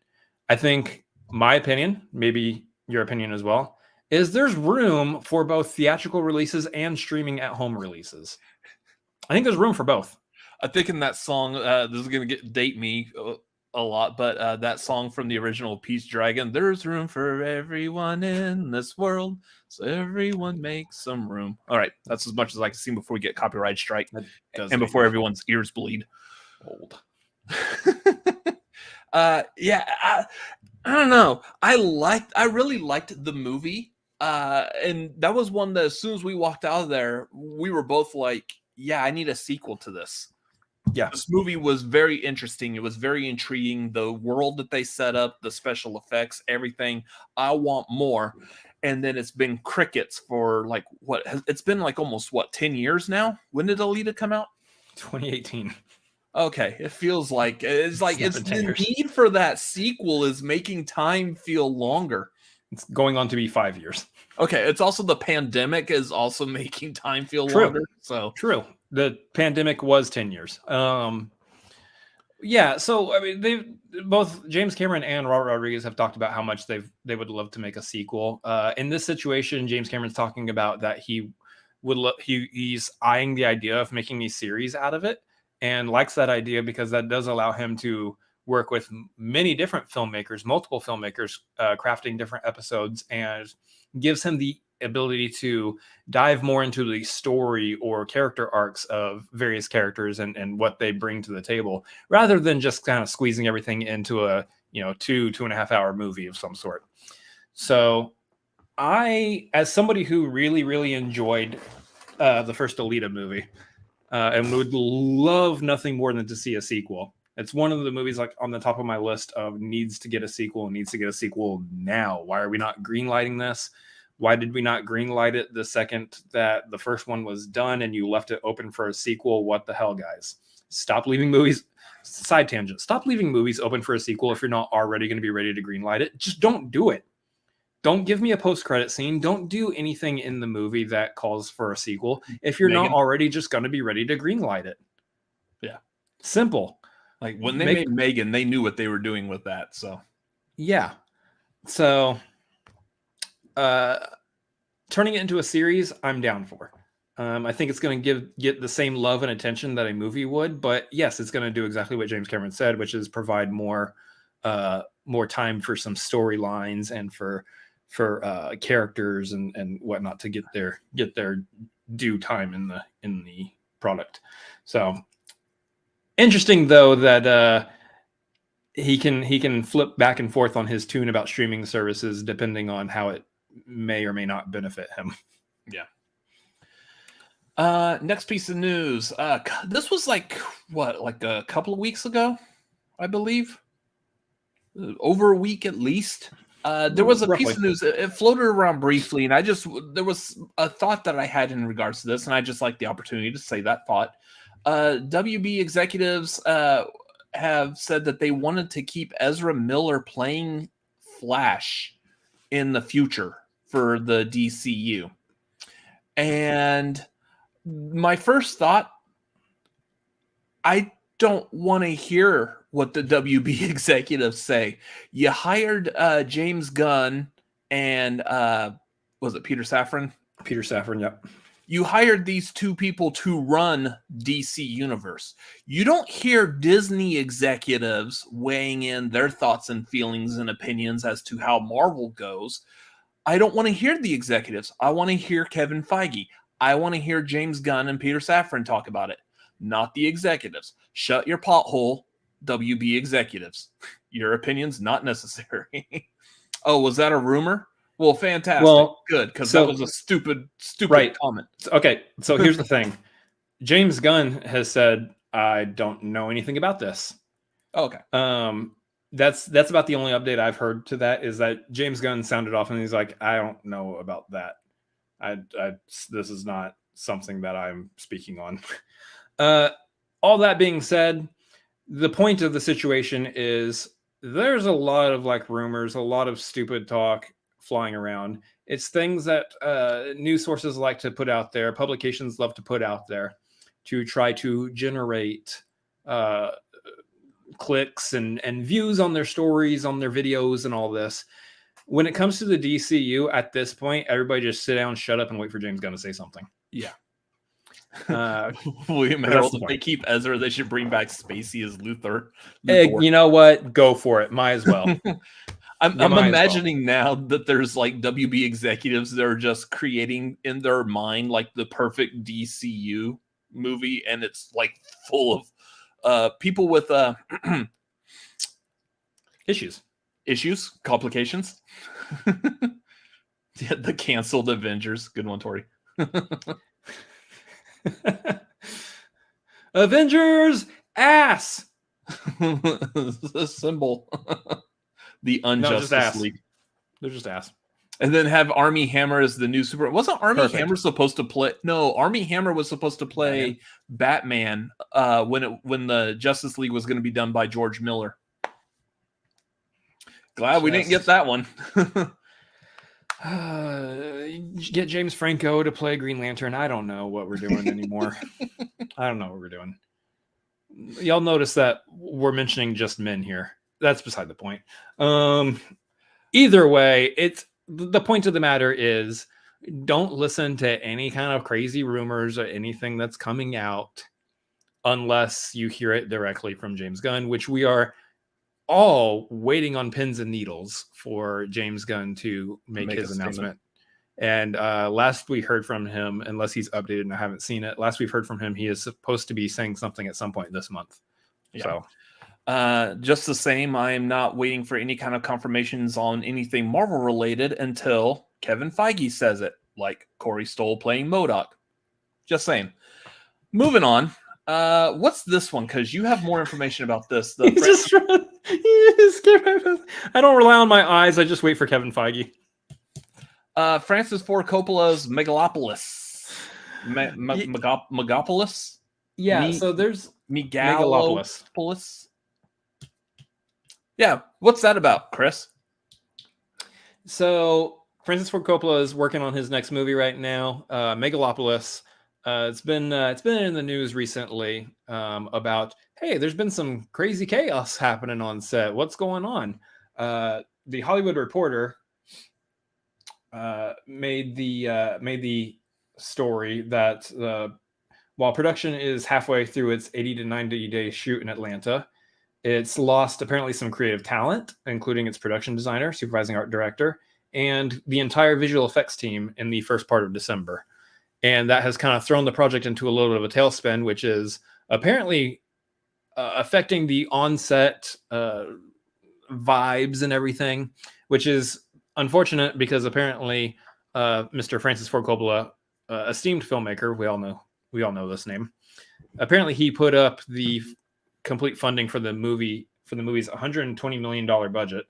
I think my opinion, maybe your opinion as well, is there's room for both theatrical releases and streaming at home releases. I think there's room for both. I think in that song, this is going to date me a lot, but that song from the original Peace Dragon, there's room for everyone in this world, so everyone make some room. All right, that's as much as I can see before we get copyright strike and before everyone's ears bleed. Old. Yeah, I don't know. I really liked the movie, and that was one that as soon as we walked out of there, we were both like, yeah, I need a sequel to this. Yeah. This movie was very interesting. It was very intriguing. The world that they set up, the special effects, everything. I want more. And then it's been crickets for like, it's been like almost 10 years now? When did Alita come out? 2018. Okay. It feels like, it's the need for that sequel is making time feel longer. It's going on to be 5 years. Okay, it's also the pandemic is also making time feel longer. So true. The pandemic was 10 years. Yeah. So I mean, both James Cameron and Robert Rodriguez have talked about how much they would love to make a sequel. In this situation, James Cameron's talking about that he would he's eyeing the idea of making a series out of it and likes that idea because that does allow him to work with many different filmmakers, multiple filmmakers, crafting different episodes, and gives him the ability to dive more into the story or character arcs of various characters and what they bring to the table, rather than just kind of squeezing everything into a 2.5 hour movie of some sort. So I, as somebody who really, really enjoyed the first Alita movie and would love nothing more than to see a sequel, it's one of the movies like on the top of my list of needs to get a sequel now. Why are we not greenlighting this? Why did we not greenlight it the second that the first one was done and you left it open for a sequel? What the hell, guys? Stop leaving movies. Side tangent. Stop leaving movies open for a sequel if you're not already going to be ready to greenlight it. Just don't do it. Don't give me a post-credit scene. Don't do anything in the movie that calls for a sequel if you're not already just going to be ready to greenlight it. Yeah. Simple. Like when they made Megan, they knew what they were doing with that. So, yeah. So, turning it into a series, I'm down for. I think it's going to get the same love and attention that a movie would, but yes, it's going to do exactly what James Cameron said, which is provide more time for some storylines and for characters and whatnot to get their due time in the product. So interesting though that he can flip back and forth on his tune about streaming services depending on how it may or may not benefit him. Yeah. Next piece of news. This was like a couple of weeks ago, I believe. Over a week at least. There was a piece of news. It floated around briefly, and there was a thought that I had in regards to this, and I just like the opportunity to say that thought. WB executives have said that they wanted to keep Ezra Miller playing Flash in the future for the DCU. And my first thought, I don't want to hear what the WB executives say. You hired James Gunn and was it Peter Safran? Peter Safran, yep. You hired these two people to run DC Universe. You don't hear Disney executives weighing in their thoughts and feelings and opinions as to how Marvel goes. I don't want to hear the executives. I want to hear Kevin Feige. I want to hear James Gunn and Peter Safran talk about it, not the executives. Shut your pothole, WB executives. Your opinion's not necessary. Oh, was that a rumor? Well, fantastic. Well, good, because that was a stupid comment. Okay, so here's the thing. James Gunn has said, I don't know anything about this. Okay. That's about the only update I've heard to that, is that James Gunn sounded off and he's like, I don't know about that. This is not something that I'm speaking on. All that being said, the point of the situation is there's a lot of rumors, a lot of stupid talk flying around. It's things that news sources like to put out there, publications love to put out there to try to generate clicks and views on their stories, on their videos and all this. When it comes to the DCU, at this point, everybody just sit down, shut up, and wait for James Gunn to say something. Yeah. William Harold, if they keep Ezra, they should bring back Spacey as Luthor. You know what? Go for it. Might as well. I'm imagining now that there's WB executives that are just creating in their mind the perfect DCU movie, and it's full of people with issues, complications. Yeah, the canceled Avengers. Good one, Tori. Avengers ass. The symbol. The Unjustice League. They're just ass. And then have Armie Hammer as the new super. Wasn't Armie Hammer supposed to play? No, Armie Hammer was supposed to play Batman when the Justice League was going to be done by George Miller. Glad we didn't get that one. Get James Franco to play Green Lantern. I don't know what we're doing anymore. I don't know what we're doing. Y'all notice that we're mentioning just men here. That's beside the point. Either way, it's the point of the matter is don't listen to any kind of crazy rumors or anything that's coming out unless you hear it directly from James Gunn, which we are all waiting on pins and needles for James Gunn to make his announcement. And last we heard from him, unless he's updated and I haven't seen it, last we've heard from him, he is supposed to be saying something at some point this month. Yeah. So just the same, I am not waiting for any kind of confirmations on anything Marvel related until Kevin Feige says it, like Corey Stoll playing MODOK. Just saying. Moving on. What's this one? Because you have more information about this. I don't rely on my eyes. I just wait for Kevin Feige. Francis Ford Coppola's Megalopolis. Megapolis? Yeah, so there's Megalopolis. Yeah, what's that about, Chris? So Francis Ford Coppola is working on his next movie right now, Megalopolis. It's been in the news recently about, hey, there's been some crazy chaos happening on set. What's going on? The Hollywood Reporter made the story that while production is halfway through its 80 to 90 day shoot in Atlanta, it's lost apparently some creative talent, including its production designer, supervising art director, and the entire visual effects team in the first part of December. And that has kind of thrown the project into a little bit of a tailspin, which is apparently affecting the on-set vibes and everything, which is unfortunate because apparently Mr. Francis Ford Coppola, esteemed filmmaker, we all know this name. Apparently, he put up the complete funding for the movie's $120 million budget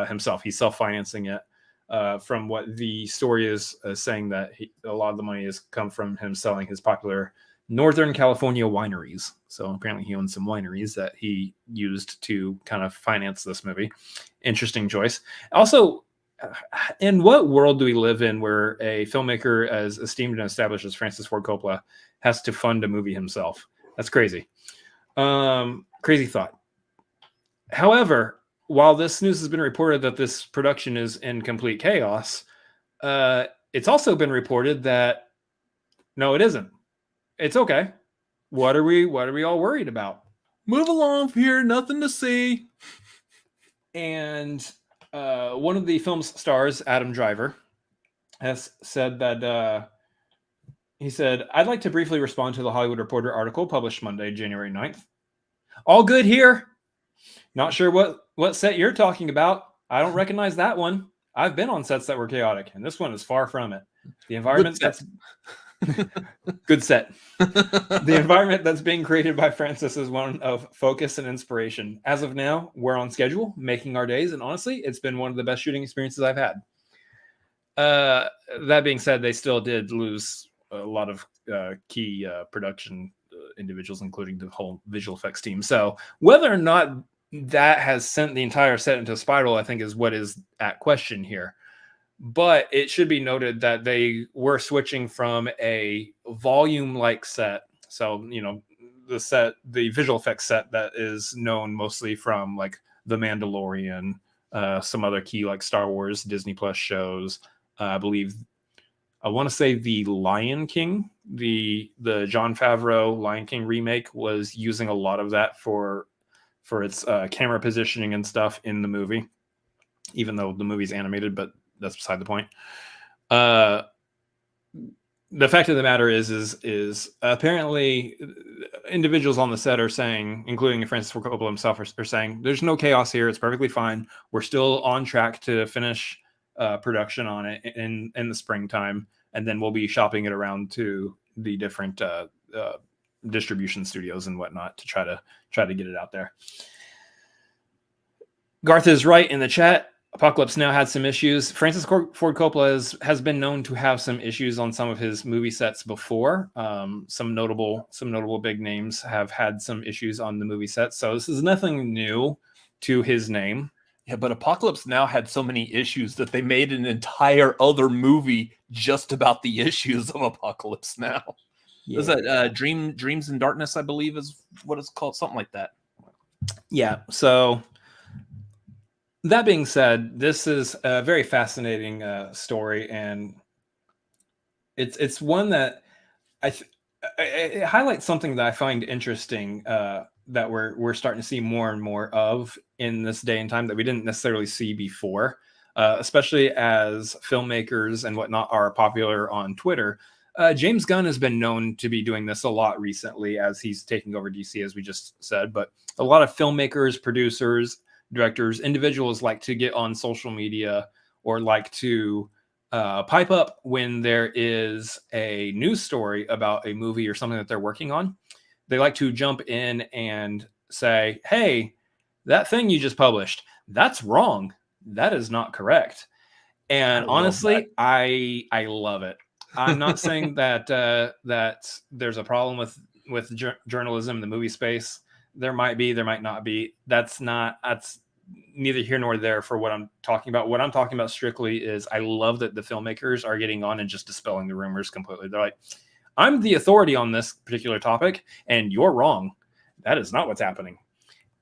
himself. He's self-financing it. From what the story is saying, that a lot of the money has come from him selling his popular Northern California wineries. So apparently he owns some wineries that he used to kind of finance this movie. Interesting choice. Also, in what world do we live in where a filmmaker as esteemed and established as Francis Ford Coppola has to fund a movie himself? That's crazy. Crazy thought. However, while this news has been reported that this production is in complete chaos, it's also been reported that no, it isn't. It's okay. What are we all worried about? Move along here, nothing to see. And one of the film's stars, Adam Driver, has said that he said, "I'd like to briefly respond to the Hollywood Reporter article published Monday, January 9th. All good here. Not sure what set you're talking about. I don't recognize that one. I've been on sets that were chaotic, and this one is far from it. The environment that's good set. The environment that's being created by Francis is one of focus and inspiration. As of now, we're on schedule, making our days, and honestly, it's been one of the best shooting experiences I've had." That being said, they still did lose a lot of key production individuals, including the whole visual effects team. So whether or not that has sent the entire set into a spiral, I think is what is at question here. But it should be noted that they were switching from a volume-like set. So, the visual effects set that is known mostly from like The Mandalorian, some other key like Star Wars, Disney Plus shows. I want to say the Lion King, the Jon Favreau Lion King remake was using a lot of that for its camera positioning and stuff in the movie, even though the movie's animated, but that's beside the point. The fact of the matter is apparently individuals on the set are saying, including Francis Ford Coppola himself, are saying there's no chaos here. It's perfectly fine. We're still on track to finish production on it in the springtime, and then we'll be shopping it around to the different distribution studios and whatnot to try to get it out there. Garth is right in the chat. Apocalypse Now had some issues. Francis Ford Coppola has been known to have some issues on some of his movie sets before. Some notable big names have had some issues on the movie sets. So this is nothing new to his name. Yeah, but Apocalypse Now had so many issues that they made an entire other movie just about the issues of Apocalypse Now. Yeah. Is that Dreams in Darkness, I believe is what it's called, something like that. Yeah, so that being said, this is a very fascinating story, and it's one that it highlights something that I find interesting that we're starting to see more and more of in this day and time that we didn't necessarily see before, especially as filmmakers and whatnot are popular on Twitter. James Gunn has been known to be doing this a lot recently as he's taking over DC, as we just said, but a lot of filmmakers, producers, directors, individuals like to get on social media or like to pipe up when there is a news story about a movie or something that they're working on. They like to jump in and say, "Hey, that thing you just published, that's wrong. That is not correct." And honestly, I love it. I'm not saying that that there's a problem with journalism in the movie space. There might be, there might not be. That's neither here nor there for what I'm talking about. What I'm talking about strictly is I love that the filmmakers are getting on and just dispelling the rumors completely. They're like, "I'm the authority on this particular topic, and you're wrong. That is not what's happening."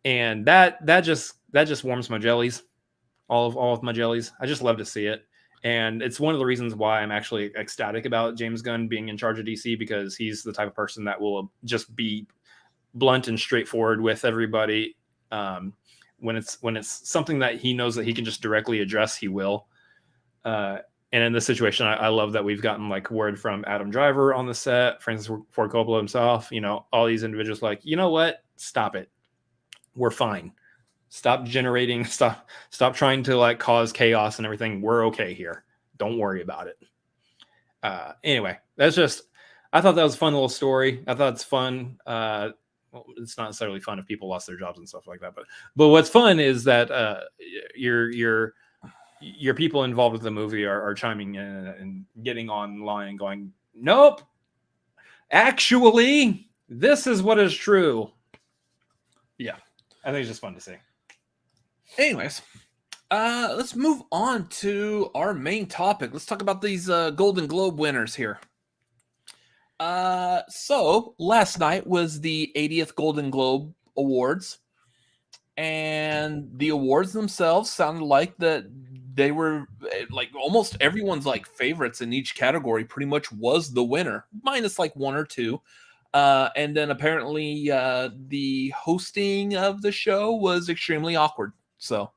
And that just warms my jellies, all of my jellies. I just love to see it. And it's one of the reasons why I'm actually ecstatic about James Gunn being in charge of DC, because he's the type of person that will just be blunt and straightforward with everybody. When it's something that he knows that he can just directly address, he will. And in this situation, I love that we've gotten like word from Adam Driver on the set, Francis Ford Coppola himself, all these individuals like, you know what? Stop it. We're fine. Stop generating, stop trying to like cause chaos and everything. We're okay here. Don't worry about it. Anyway, I thought that was a fun little story. I thought it's fun. Well, it's not necessarily fun if people lost their jobs and stuff like that, but what's fun is that your people involved with the movie are chiming in and getting online and going, nope, actually, this is what is true. Yeah, I think it's just fun to see. Anyways, let's move on to our main topic. Let's talk about these Golden Globe winners here. So last night was the 80th Golden Globe Awards, and the awards themselves sounded like that they were like almost everyone's like favorites in each category pretty much was the winner, minus like one or two. And then apparently the hosting of the show was extremely awkward. So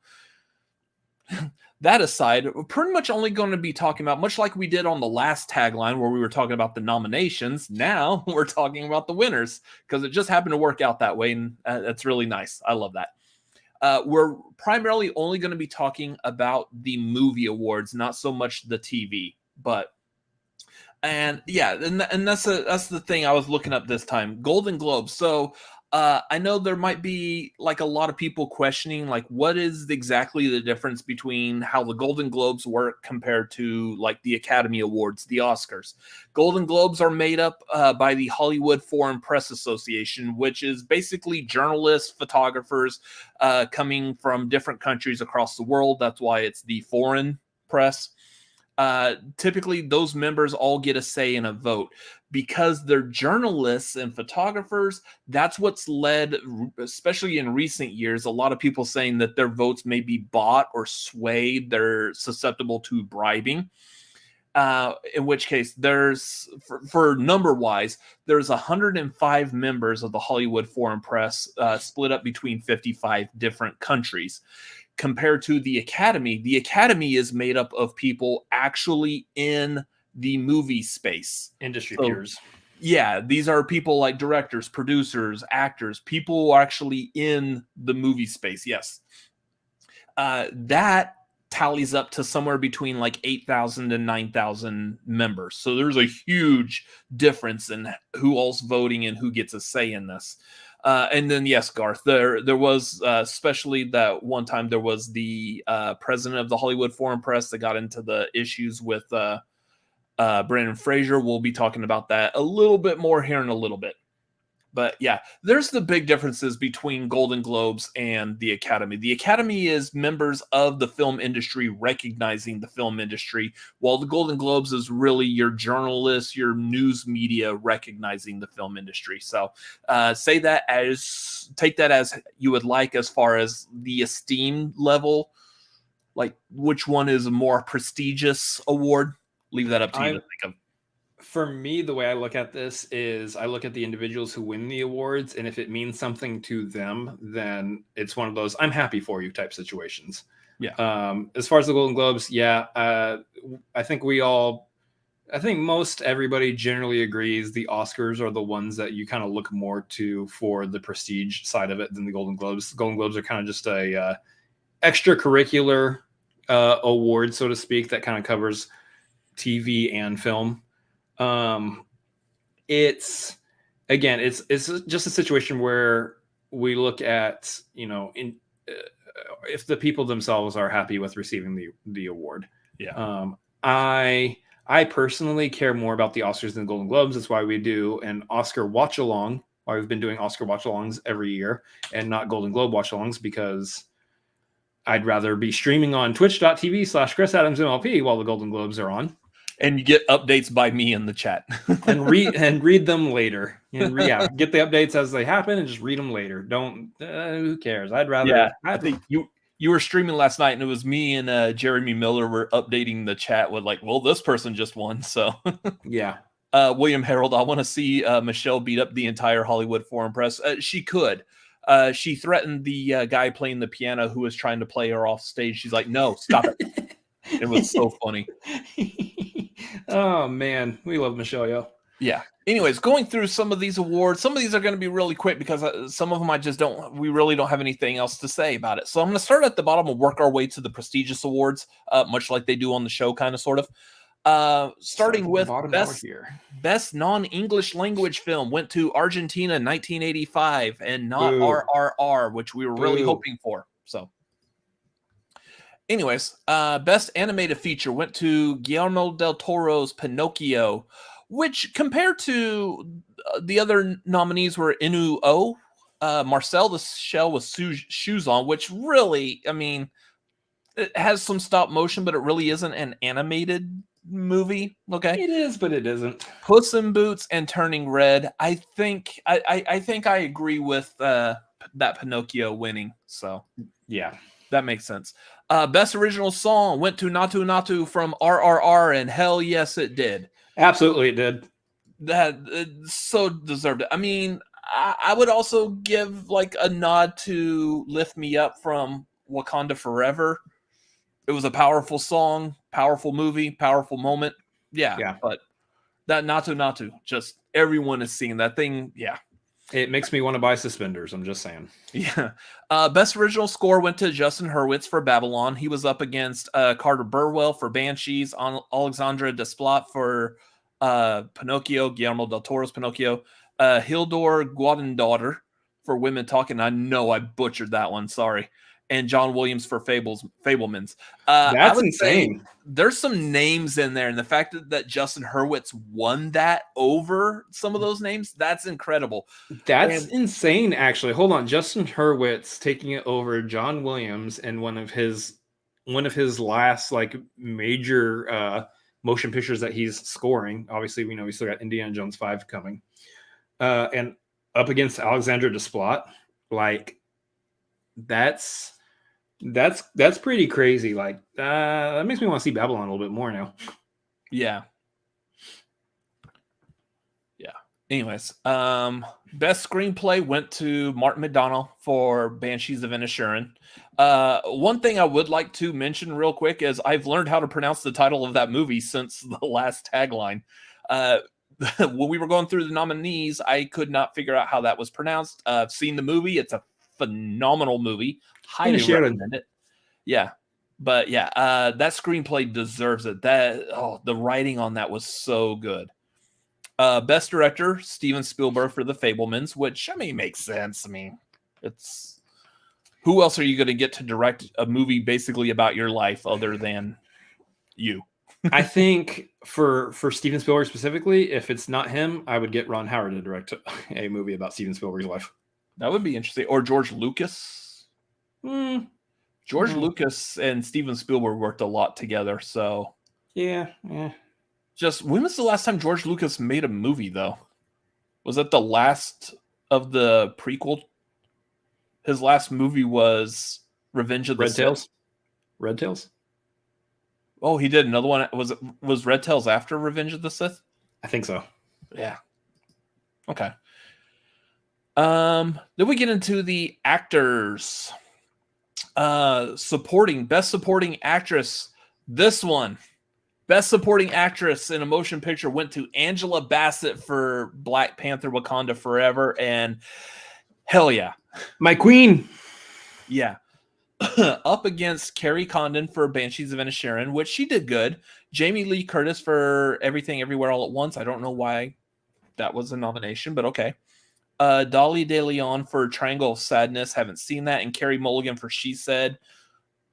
that aside, we're pretty much only going to be talking about, much like we did on the last tagline where we were talking about the nominations, now we're talking about the winners because it just happened to work out that way, and that's really nice. I love that. We're primarily only going to be talking about the movie awards, not so much the TV, and that's the thing I was looking up this time. Golden Globes. So I know there might be like a lot of people questioning like what is exactly the difference between how the Golden Globes work compared to like the Academy Awards, the Oscars. Golden Globes are made up by the Hollywood Foreign Press Association, which is basically journalists, photographers coming from different countries across the world. That's why it's the foreign press. Typically those members all get a say in a vote because they're journalists and photographers. That's what's led, especially in recent years, a lot of people saying that their votes may be bought or swayed. They're susceptible to bribing. In which case there's for number wise, there's 105 members of the Hollywood Foreign Press split up between 55 different countries. Compared to the Academy is made up of people actually in the movie space. Industry peers. Yeah, these are people like directors, producers, actors, people who are actually in the movie space. Yes. That tallies up to somewhere between like 8,000 and 9,000 members. So there's a huge difference in who all's voting and who gets a say in this. And then, yes, Garth, there was, especially that one time there was the president of the Hollywood Foreign Press that got into the issues with Brendan Fraser. We'll be talking about that a little bit more here in a little bit. But yeah, there's the big differences between Golden Globes and the Academy. The Academy is members of the film industry recognizing the film industry, while the Golden Globes is really your journalists, your news media recognizing the film industry. So take that as you would like as far as the esteem level, like which one is a more prestigious award. Leave that up to you to think of. For me, the way I look at this is I look at the individuals who win the awards, and if it means something to them, then it's one of those I'm happy for you type situations. Yeah. As far as the Golden Globes, I think most everybody generally agrees the Oscars are the ones that you kind of look more to for the prestige side of it than the Golden Globes. The Golden Globes are kind of just a extracurricular award, so to speak, that kind of covers TV and film. It's just a situation where we look at, if the people themselves are happy with receiving the award. Yeah. I personally care more about the Oscars than the Golden Globes. That's why we do an Oscar watch along. Why we've been doing Oscar watch alongs every year and not Golden Globe watch alongs, because I'd rather be streaming on twitch.tv/ChrisAdamsMLP while the Golden Globes are on. And you get updates by me in the chat. and read them later. Get the updates as they happen and just read them later. Don't who cares? I'd rather. Yeah, I think you you were streaming last night, and it was me and Jeremy Miller were updating the chat with like, well, this person just won. So Yeah. William Harold, I want to see Michelle beat up the entire Hollywood Foreign Press. She could. She threatened the guy playing the piano who was trying to play her off stage. She's like, no, stop it. It was so funny. Oh, man. We love Michelle, yo. Yeah. Anyways, going through some of these awards, some of these are going to be really quick because some of them we really don't have anything else to say about it. So I'm going to start at the bottom and work our way to the prestigious awards, much like they do on the show, kind of, sort of. Starting with best non-English language film went to Argentina 1985 and not RRR, which we were really hoping for. So anyways, best animated feature went to Guillermo del Toro's Pinocchio, which compared to the other nominees were Inu O, Marcel the Shell with Shoes On, which really, I mean, it has some stop motion, but it really isn't an animated movie. Okay, it is, but it isn't. Puss in Boots and Turning Red. I think I agree with that Pinocchio winning. So yeah, that makes sense. Best original song went to Natu Natu from RRR, and hell yes, it did. Absolutely, it did. That so deserved it. I mean, I would also give like a nod to "Lift Me Up" from Wakanda Forever. It was a powerful song, powerful movie, powerful moment. Yeah. But that Natu Natu, just everyone is singing that thing. Yeah. It makes me want to buy suspenders. I'm just saying. Yeah. Best original score went to Justin Hurwitz for Babylon. He was up against Carter Burwell for Banshees, Alexandra Desplat for Pinocchio, Guillermo del Toro's Pinocchio, Hildur Guðnadóttir for Women Talking. I know I butchered that one. Sorry. And John Williams for Fablemans. That's insane. There's some names in there, and the fact that Justin Hurwitz won that over some of those names, that's incredible. That's insane, actually. Hold on. Justin Hurwitz taking it over John Williams in one of his last like major motion pictures that he's scoring. Obviously, we know we still got Indiana Jones 5 coming. And up against Alexandra Desplat. Like, that's pretty crazy. Like, that makes me want to see Babylon a little bit more now. Yeah. Anyways, best screenplay went to Martin McDonagh for Banshees of Inisherin. One thing I would like to mention real quick is I've learned how to pronounce the title of that movie since the last tagline. When we were going through the nominees, I could not figure out how that was pronounced. I've seen the movie. It's a phenomenal movie. Highly recommend it. Yeah. But yeah, that screenplay deserves it. The writing on that was so good. Best director, Steven Spielberg for The Fablemans, which, I mean, makes sense. I mean, it's who else are you going to get to direct a movie basically about your life other than you? I think for Steven Spielberg specifically, if it's not him, I would get Ron Howard to direct a movie about Steven Spielberg's life. That would be interesting. Or George Lucas. George Lucas and Steven Spielberg worked a lot together, so yeah. Just when was the last time George Lucas made a movie, though? Was that the last of the prequel? His last movie was Revenge of the Sith. Red Tails? Oh, he did another one. Was Red Tails after Revenge of the Sith? I think so. Yeah. Okay. Then we get into the actors. Best supporting actress. This one. Best supporting actress in a motion picture went to Angela Bassett for Black Panther Wakanda Forever, and hell yeah. My queen. Yeah. Up against Carrie Condon for Banshees of Inisherin, which she did good. Jamie Lee Curtis for Everything Everywhere All at Once. I don't know why that was a nomination, but okay. Dolly De Leon for Triangle of Sadness. Haven't seen that. And Carrie Mulligan for She Said.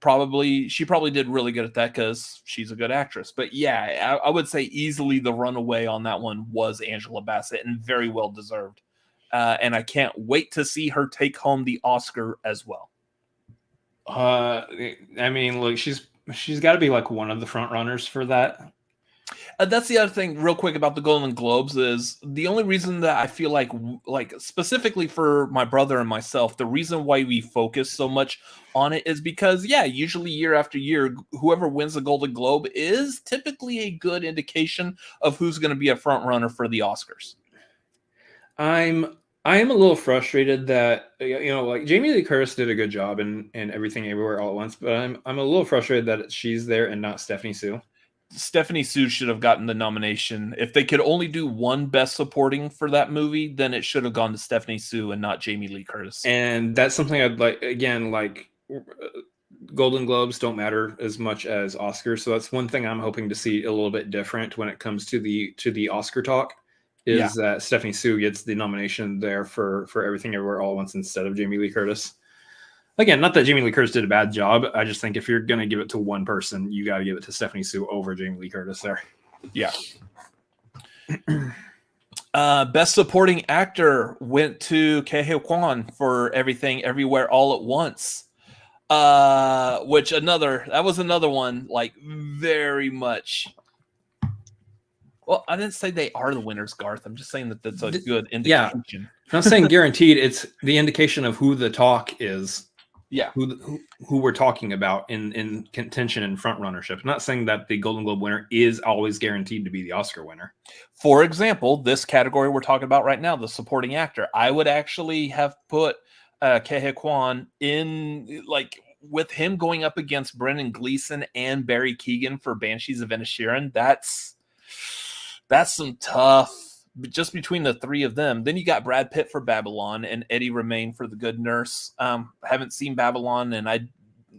She probably did really good at that because she's a good actress. But yeah, I would say easily the runaway on that one was Angela Bassett, and very well deserved. And I can't wait to see her take home the Oscar as well. I mean, look, she's got to be like one of the front runners for that. That's the other thing, real quick, about the Golden Globes is the only reason that I feel like specifically for my brother and myself, the reason why we focus so much on it is because, usually year after year, whoever wins the Golden Globe is typically a good indication of who's going to be a front runner for the Oscars. I am a little frustrated that like Jamie Lee Curtis did a good job in Everything Everywhere All at Once, but I'm a little frustrated that she's there and not Stephanie Sue. Stephanie Sue should have gotten the nomination. If they could only do one Best Supporting for that movie, then it should have gone to Stephanie Sue and not Jamie Lee Curtis. And that's something I'd like. Again, like Golden Globes don't matter as much as Oscars, so that's one thing I'm hoping to see a little bit different when it comes to the Oscar talk. Is that Stephanie Sue gets the nomination there for Everything Everywhere All at Once instead of Jamie Lee Curtis. Again, not that Jamie Lee Curtis did a bad job. I just think if you're going to give it to one person, you got to give it to Stephanie Sue over Jamie Lee Curtis there. Yeah. Best Supporting Actor went to Ke Huy Quan for Everything Everywhere All at Once. That was another one, like, very much. Well, I didn't say they are the winners, Garth. I'm just saying that that's a good indication. Yeah. I'm not saying guaranteed. It's the indication of who the talk is. Yeah. Who we're talking about in contention and front runnership. I'm not saying that the Golden Globe winner is always guaranteed to be the Oscar winner. For example, this category we're talking about right now, the supporting actor, I would actually have put Ke Huy Quan in, like, with him going up against Brendan Gleeson and Barry Keoghan for Banshees of Inisherin. That's some tough, just between the three of them. Then you got Brad Pitt for Babylon and Eddie Redmayne for The Good Nurse. Haven't seen Babylon, and I'm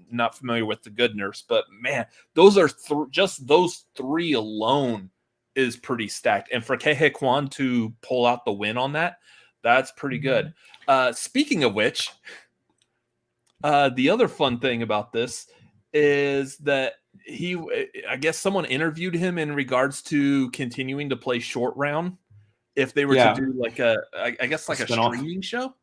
not familiar with The Good Nurse, but man, those are just those three alone is pretty stacked. And for Ke Huy Quan to pull out the win on that, that's pretty good. Speaking of which, the other fun thing about this is that I guess someone interviewed him in regards to continuing to play Short Round. If they were to do like a streaming show,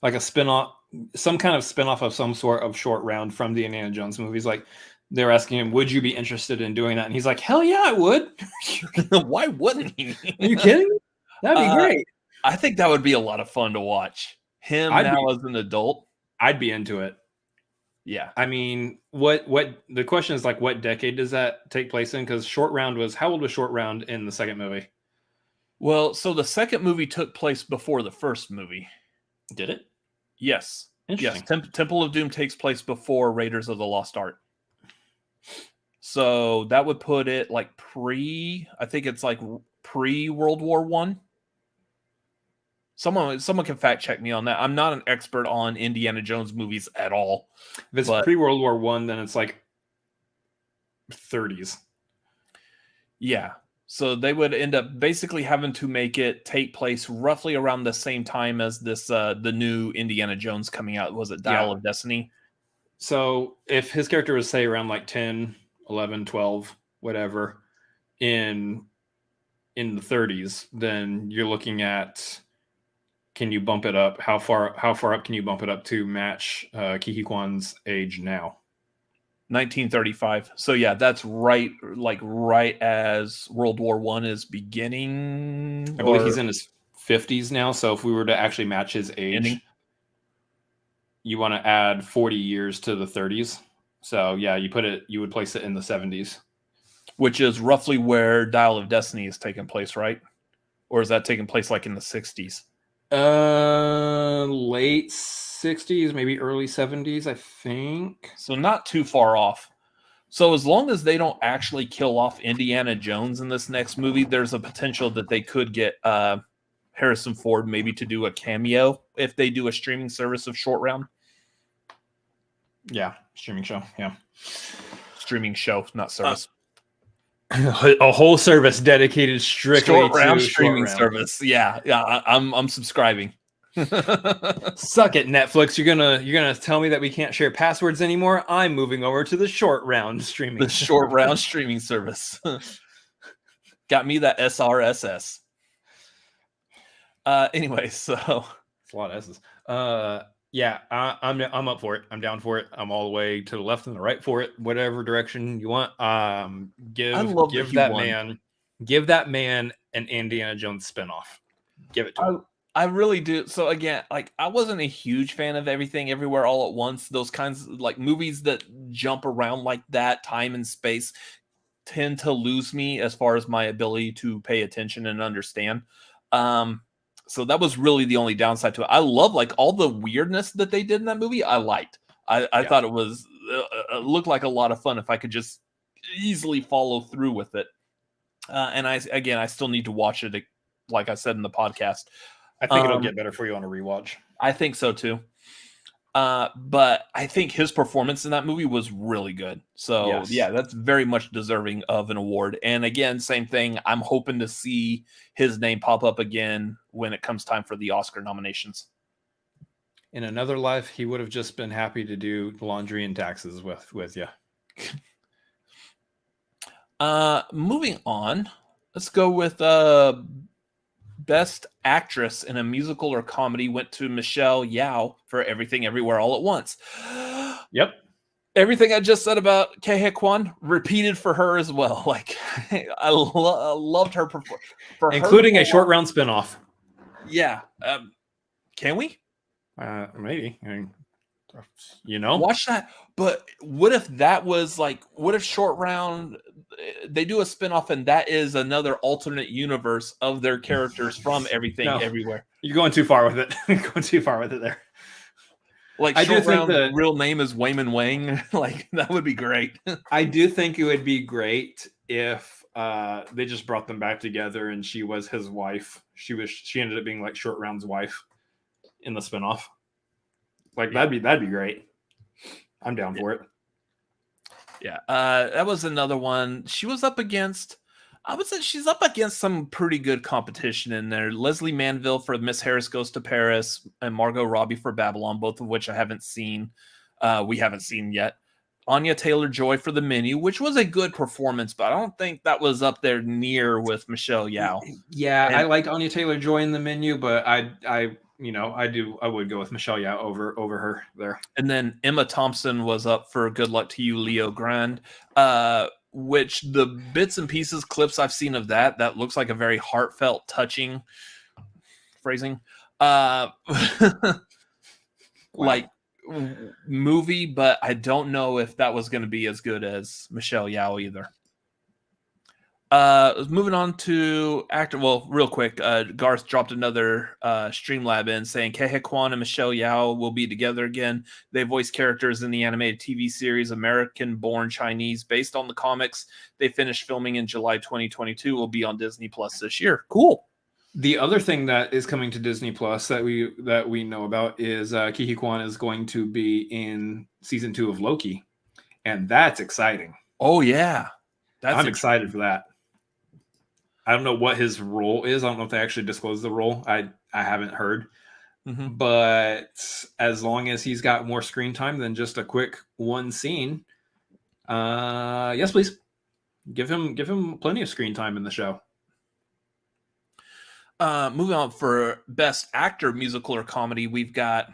like a spinoff, some kind of spinoff of some sort of Short Round from the Indiana Jones movies. Like they're asking him, would you be interested in doing that? And he's like, hell yeah, I would. Why wouldn't he? Are you kidding? That'd be great. I think that would be a lot of fun to watch him as an adult. I'd be into it. Yeah. I mean, what the question is, like, what decade does that take place in? Because Short Round how old was Short Round in the second movie? Well, so the second movie took place before the first movie. Did it? Yes. Yes. Temple of Doom takes place before Raiders of the Lost Ark. So that would put it like I think it's like pre-World War I. Someone can fact check me on that. I'm not an expert on Indiana Jones movies at all. If it's pre-World War I, then it's like 30s. Yeah. So they would end up basically having to make it take place roughly around the same time as this the new Indiana Jones coming out. Was it Dial of Destiny? So if his character was, say, around like 10, 11, 12, whatever, in the 30s, then you're looking at, can you bump it up? How far up can you bump it up to match Ke Huy Quan's age now? 1935. So yeah, that's right as World War I is beginning. I believe he's in his 50s now. So if we were to actually match his age, you want to add 40 years to the 30s. So yeah, you would place it in the 70s, which is roughly where Dial of Destiny is taking place, right? Or is that taking place like in the 60s? Late 60s, maybe early 70s, I think. So not too far off. So as long as they don't actually kill off Indiana Jones in this next movie, there's a potential that they could get Harrison Ford maybe to do a cameo if they do a streaming service of Short Round. Yeah, streaming show. Yeah. Streaming show, not service. A whole service dedicated strictly Short Round to streaming Short Round. service. Yeah, I'm subscribing. Suck it, Netflix. You're gonna tell me that we can't share passwords anymore? I'm moving over to the Short Round streaming. The Short Round streaming service. Got me that SRSS. Anyway, so it's a lot of S's. Yeah, I'm up for it. I'm down for it. I'm all the way to the left and the right for it. Whatever direction you want. Give that man Give that man an Indiana Jones spinoff. Give it to him. I really do. So again, like I wasn't a huge fan of Everything Everywhere All at Once. Those kinds of like movies that jump around like that, time and space, tend to lose me as far as my ability to pay attention and understand. So that was really the only downside to it. I love like all the weirdness that they did in that movie. I liked. I thought it was it looked like a lot of fun if I could just easily follow through with it. And I still need to watch it. Like I said in the podcast, I think it'll get better for you on a rewatch. I think so too. But I think his performance in that movie was really good. So Yes. yeah, that's very much deserving of an award. And again, same thing. I'm hoping to see his name pop up again when it comes time for the Oscar nominations. In another life, he would have just been happy to do laundry and taxes with you. Moving on, let's go with Best Actress in a Musical or Comedy went to Michelle Yeoh for Everything Everywhere All at Once. Yep. Everything I just said about Ke Kwan repeated for her as well. Like I loved her performance, Including a short round spinoff. Yeah. Can we? Maybe. I mean, watch that. But what if that was like, what if Short Round, they do a spinoff and that is another alternate universe of their characters from Everything Everywhere? You're going too far with it. You're going too far with it there. Like Short Round's real name is Wayman Wang. Like that would be great. I do think it would be great if they just brought them back together and she was his wife. She ended up being like Short Round's wife in the spinoff. Like that'd be great. I'm down for it. Yeah. That was another one. She was up against, I would say she's up against some pretty good competition in there. Leslie Manville for Miss Harris Goes to Paris and Margot Robbie for Babylon, both of which I haven't seen. We haven't seen yet. Anya Taylor-Joy for The Menu, which was a good performance, but I don't think that was up there near with Michelle Yeoh. Yeah, I liked Anya Taylor-Joy in The Menu, but I would go with Michelle Yeoh over her there. And then Emma Thompson was up for Good Luck to You, Leo Grand, which the bits and pieces clips I've seen of that looks like a very heartfelt, touching phrasing, like movie, but I don't know if that was going to be as good as Michelle Yeoh either. Moving on to actor. Well, real quick, Garth dropped another Streamlab in saying Ke Kwan and Michelle Yeoh will be together again. They voice characters in the animated TV series American Born Chinese based on the comics. They finished filming in July 2022. Will be on Disney Plus this year. Cool. The other thing that is coming to Disney Plus that we know about is Ke Kwan is going to be in season 2 of Loki, and that's exciting. Oh yeah, I'm excited for that. I don't know what his role is. I don't know if they actually disclosed the role. I haven't heard. Mm-hmm. But as long as he's got more screen time than just a quick one scene, yes, please. Give him plenty of screen time in the show. Moving on for Best Actor, Musical or Comedy, we've got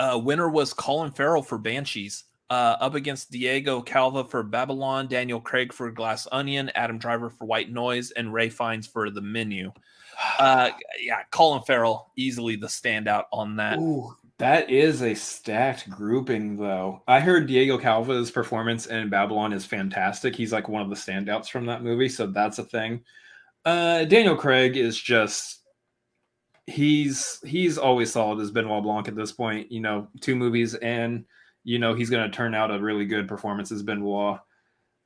winner was Colin Farrell for Banshees. Up against Diego Calva for Babylon, Daniel Craig for Glass Onion, Adam Driver for White Noise, and Ray Fiennes for The Menu. Colin Farrell, easily the standout on that. Ooh, that is a stacked grouping, though. I heard Diego Calva's performance in Babylon is fantastic. He's like one of the standouts from that movie, so that's a thing. Daniel Craig is just... He's always solid as Benoit Blanc at this point. 2 movies and... he's going to turn out a really good performance as Benoit.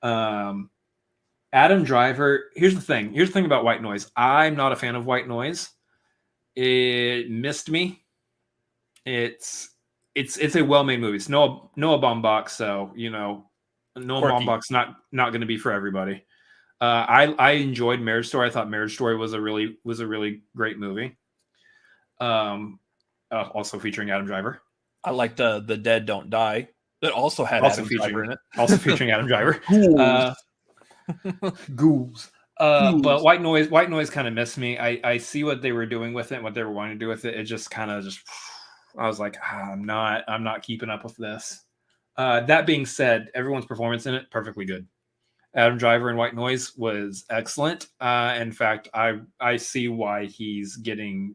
Adam Driver. Here's the thing about White Noise. I'm not a fan of White Noise. It missed me. It's a well-made movie. It's Noah Baumbach, so Noah Baumbach's not going to be for everybody. I enjoyed Marriage Story. I thought Marriage Story was a really great movie. Also featuring Adam Driver. I like the Dead Don't Die. That also had Adam Driver in it. Also featuring Adam Driver. Ghouls. But White Noise kind of missed me. I see what they were doing with it, what they were wanting to do with it. It just kind of I was like, I'm not keeping up with this. That being said, everyone's performance in it, perfectly good. Adam Driver in White Noise was excellent. In fact, I see why he's getting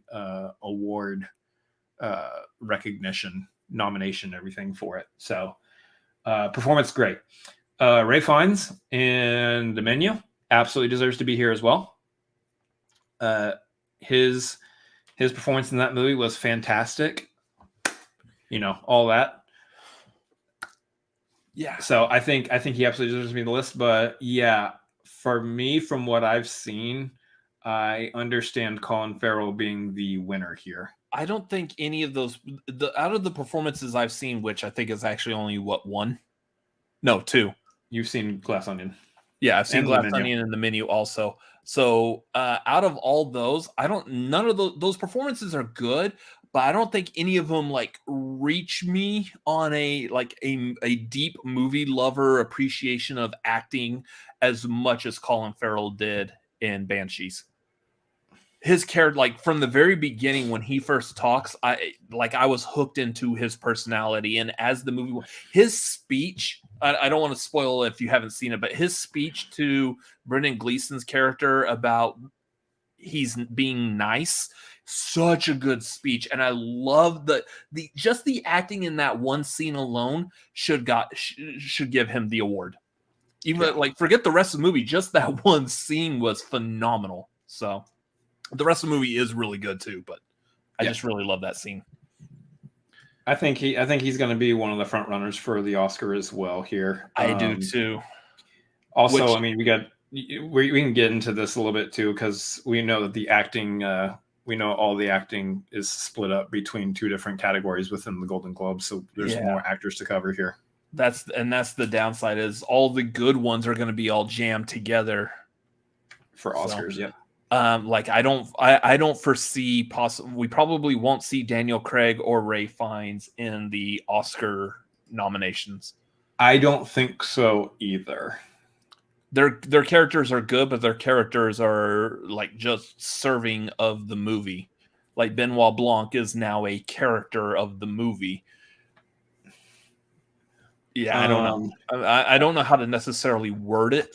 award recognition, nomination, everything for it. So performance great. Ray Fiennes in The Menu absolutely deserves to be here as well. His performance in that movie was fantastic. All that. Yeah. So I think he absolutely deserves to be on the list. But yeah, for me, from what I've seen, I understand Colin Farrell being the winner here. I don't think any of those out of the performances I've seen, which I think is actually only one? No, two. You've seen Glass Onion. Yeah, I've seen And Glass Onion in The Menu also. So out of all those, none of those performances are good, but I don't think any of them like reach me on a deep movie lover appreciation of acting as much as Colin Farrell did in Banshees. His character, like from the very beginning when he first talks, I was hooked into his personality, and as the movie, his speech. I don't want to spoil if you haven't seen it, but his speech to Brendan Gleeson's character about he's being nice, such a good speech, and I love the acting in that one scene alone should give him the award. Even forget the rest of the movie, just that one scene was phenomenal. So. The rest of the movie is really good too, but I just really love that scene. I think he's going to be one of the front runners for the Oscar as well here. I do too. Also, I mean, we can get into this a little bit too, because we know that the acting, we know all the acting is split up between two different categories within the Golden Globes, so there's more actors to cover here. That's the downside is all the good ones are going to be all jammed together for Oscars. So. Yeah. I don't foresee we probably won't see Daniel Craig or Ray Fiennes in the Oscar nominations. I don't think so either. Their characters are good, but their characters are like just serving of the movie. Like Benoit Blanc is now a character of the movie. Yeah, I don't know. I don't know how to necessarily word it,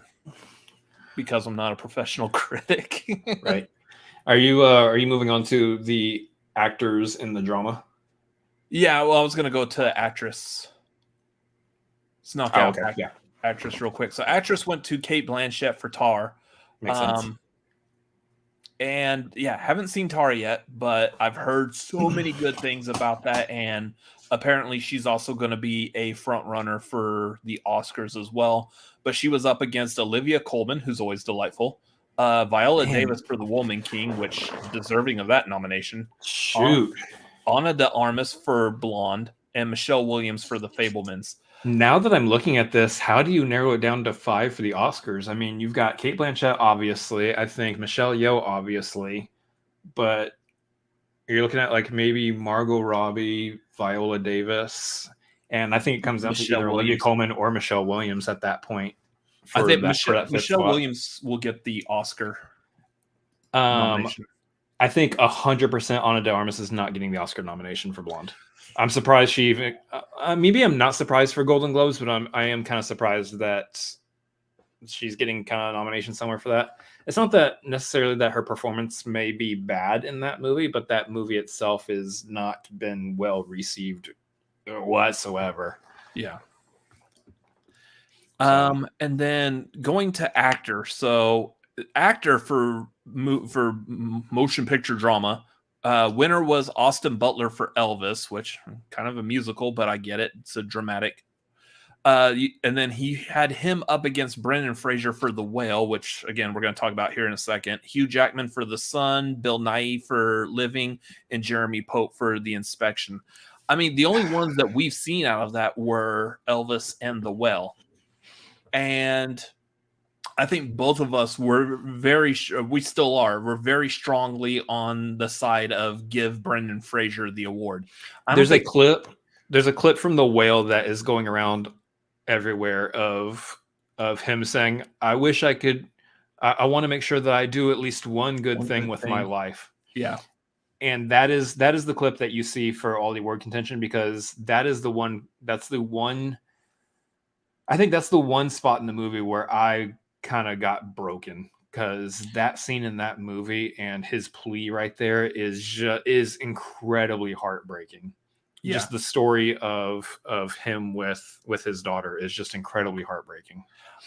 because I'm not a professional critic. Right. Are you moving on to the actors in the drama? Yeah, well, I was going to go to actress. Let's knock out actress real quick. So actress went to Cate Blanchett for Tar. Makes sense. And yeah, haven't seen Tar yet, but I've heard so many good things about that. And apparently she's also going to be a front runner for the Oscars as well. But she was up against Olivia Colman, who's always delightful. Viola Davis for The Woman King, which deserving of that nomination. Shoot. Ana de Armas for Blonde, and Michelle Williams for The Fabelmans. Now that I'm looking at this, how do you narrow it down to 5 for the Oscars? I mean, you've got Cate Blanchett, obviously. I think Michelle Yeoh, obviously. But you're looking at like maybe Margot Robbie, Viola Davis, and I think it comes down to either Olivia Colman or Michelle Williams at that point. I think Michelle Williams will get the Oscar nomination. I think 100% Ana de Armas is not getting the Oscar nomination for Blonde. I'm surprised she even. Maybe I'm not surprised for Golden Globes, but I am kind of surprised that she's getting kind of nomination somewhere for that. It's not that necessarily that her performance may be bad in that movie, but that movie itself has not been well received whatsoever. Yeah. And then going to actor. So actor for motion picture drama. Winner was Austin Butler for Elvis, which kind of a musical, but I get it. It's a dramatic. And then he had him up against Brendan Fraser for The Whale, which again we're going to talk about here in a second. Hugh Jackman for The Son, Bill Nighy for Living, and Jeremy Pope for The Inspection. I mean, the only ones that we've seen out of that were Elvis and The Whale, and I think both of us were we still are. We're very strongly on the side of give Brendan Fraser the award. There's a clip from The Whale that is going around everywhere of him saying, "I wish I could. I want to make sure that I do at least one good thing with my life." Yeah, and that is the clip that you see for all the award contention, because that is the one. That's the one I think that's the one spot in the movie where I kind of got broken, because that scene in that movie and his plea right there is incredibly heartbreaking. Yeah. Just the story of him with his daughter is just incredibly heartbreaking.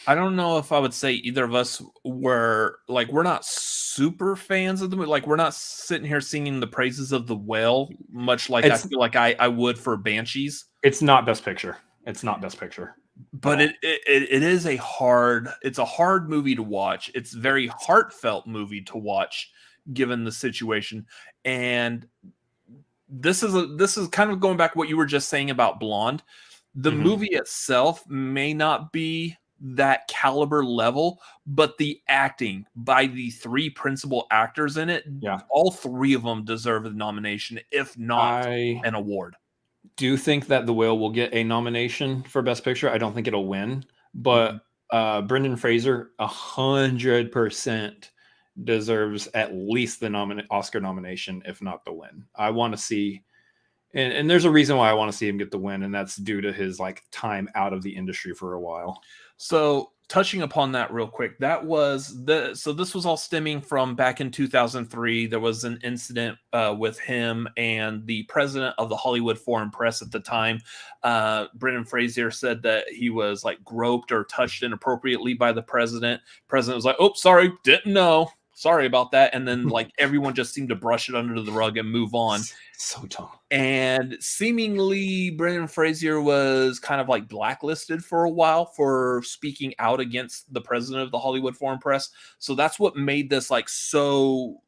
I don't know if I would say either of us we're not super fans of the movie. Like, we're not sitting here singing the praises of The Whale, much like I feel like I would for Banshees. It's not Best Picture. It's not Best Picture. But it is a hard movie to watch. It's a very heartfelt movie to watch given the situation. And this is kind of going back to what you were just saying about Blonde. The movie itself may not be that caliber level, but the acting by the three principal actors in it, all three of them deserve a nomination, if not an award. Do think that The Whale will get a nomination for Best Picture. I don't think it'll win, but Brendan Fraser 100% deserves at least the Oscar nomination, if not the win. I want to see, and there's a reason why I want to see him get the win, and that's due to his time out of the industry for a while. So, touching upon that real quick, so this was all stemming from back in 2003. There was an incident with him and the president of the Hollywood Foreign Press at the time. Brendan Fraser said that he was groped or touched inappropriately by the president. President was like, "Oh, sorry, didn't know. Sorry about that." And then everyone just seemed to brush it under the rug and move on. So dumb. And seemingly Brendan Fraser was kind of blacklisted for a while for speaking out against the president of the Hollywood Foreign Press. So that's what made this so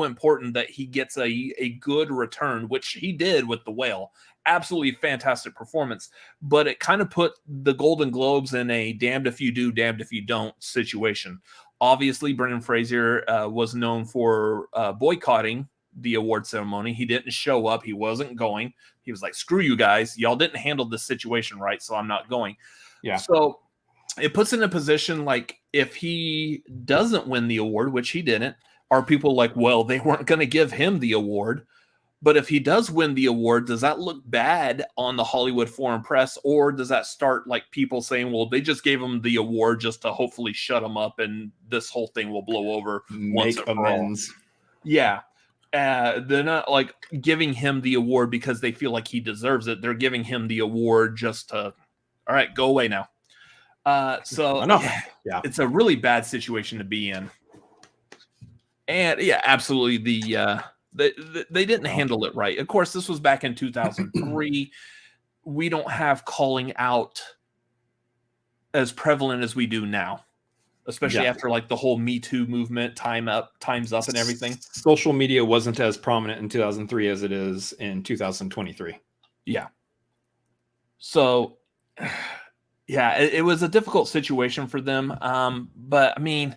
important, that he gets a good return, which he did with The Whale. Absolutely fantastic performance, but it kind of put the Golden Globes in a damned if you do, damned if you don't situation. Obviously, Brendan Fraser was known for boycotting the award ceremony. He didn't show up. He wasn't going. He was like, "Screw you guys. Y'all didn't handle this situation right, so I'm not going." Yeah. So it puts in a position if he doesn't win the award, which he didn't, are people well, they weren't going to give him the award. But if he does win the award, does that look bad on the Hollywood Foreign Press, or does that start people saying, well, they just gave him the award just to hopefully shut him up and this whole thing will blow over? Make amends. Yeah. They're not giving him the award because they feel like he deserves it. They're giving him the award just to, all right, go away now. So enough. Yeah, it's a really bad situation to be in. And yeah, absolutely. They didn't handle it right. Of course, this was back in 2003. We don't have calling out as prevalent as we do now, especially after the whole Me Too movement, time's up and everything. Social media wasn't as prominent in 2003 as it is in 2023. Yeah. So, yeah, it was a difficult situation for them. But I mean,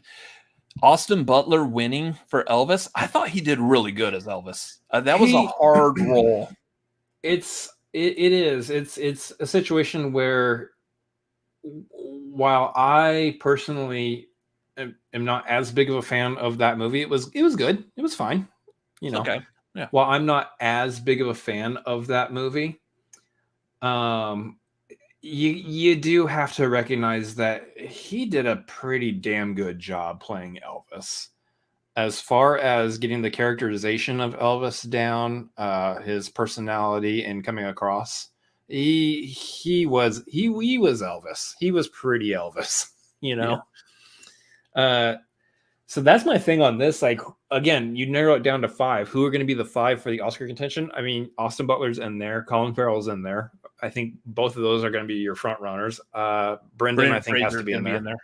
Austin Butler winning for Elvis, I thought he did really good as Elvis. That was a hard role. It is. It's a situation where, while I personally am not as big of a fan of that movie, it was good. It was fine. Okay. Yeah. While I'm not as big of a fan of that movie, you do have to recognize that he did a pretty damn good job playing Elvis. As far as getting the characterization of Elvis down, his personality and coming across, he was Elvis. He was pretty Elvis, So that's my thing on this. Again, you narrow it down to 5. Who are going to be the 5 for the Oscar contention? I mean, Austin Butler's in there. Colin Farrell's in there. I think both of those are going to be your front runners. Brendan, I think, has to be in there.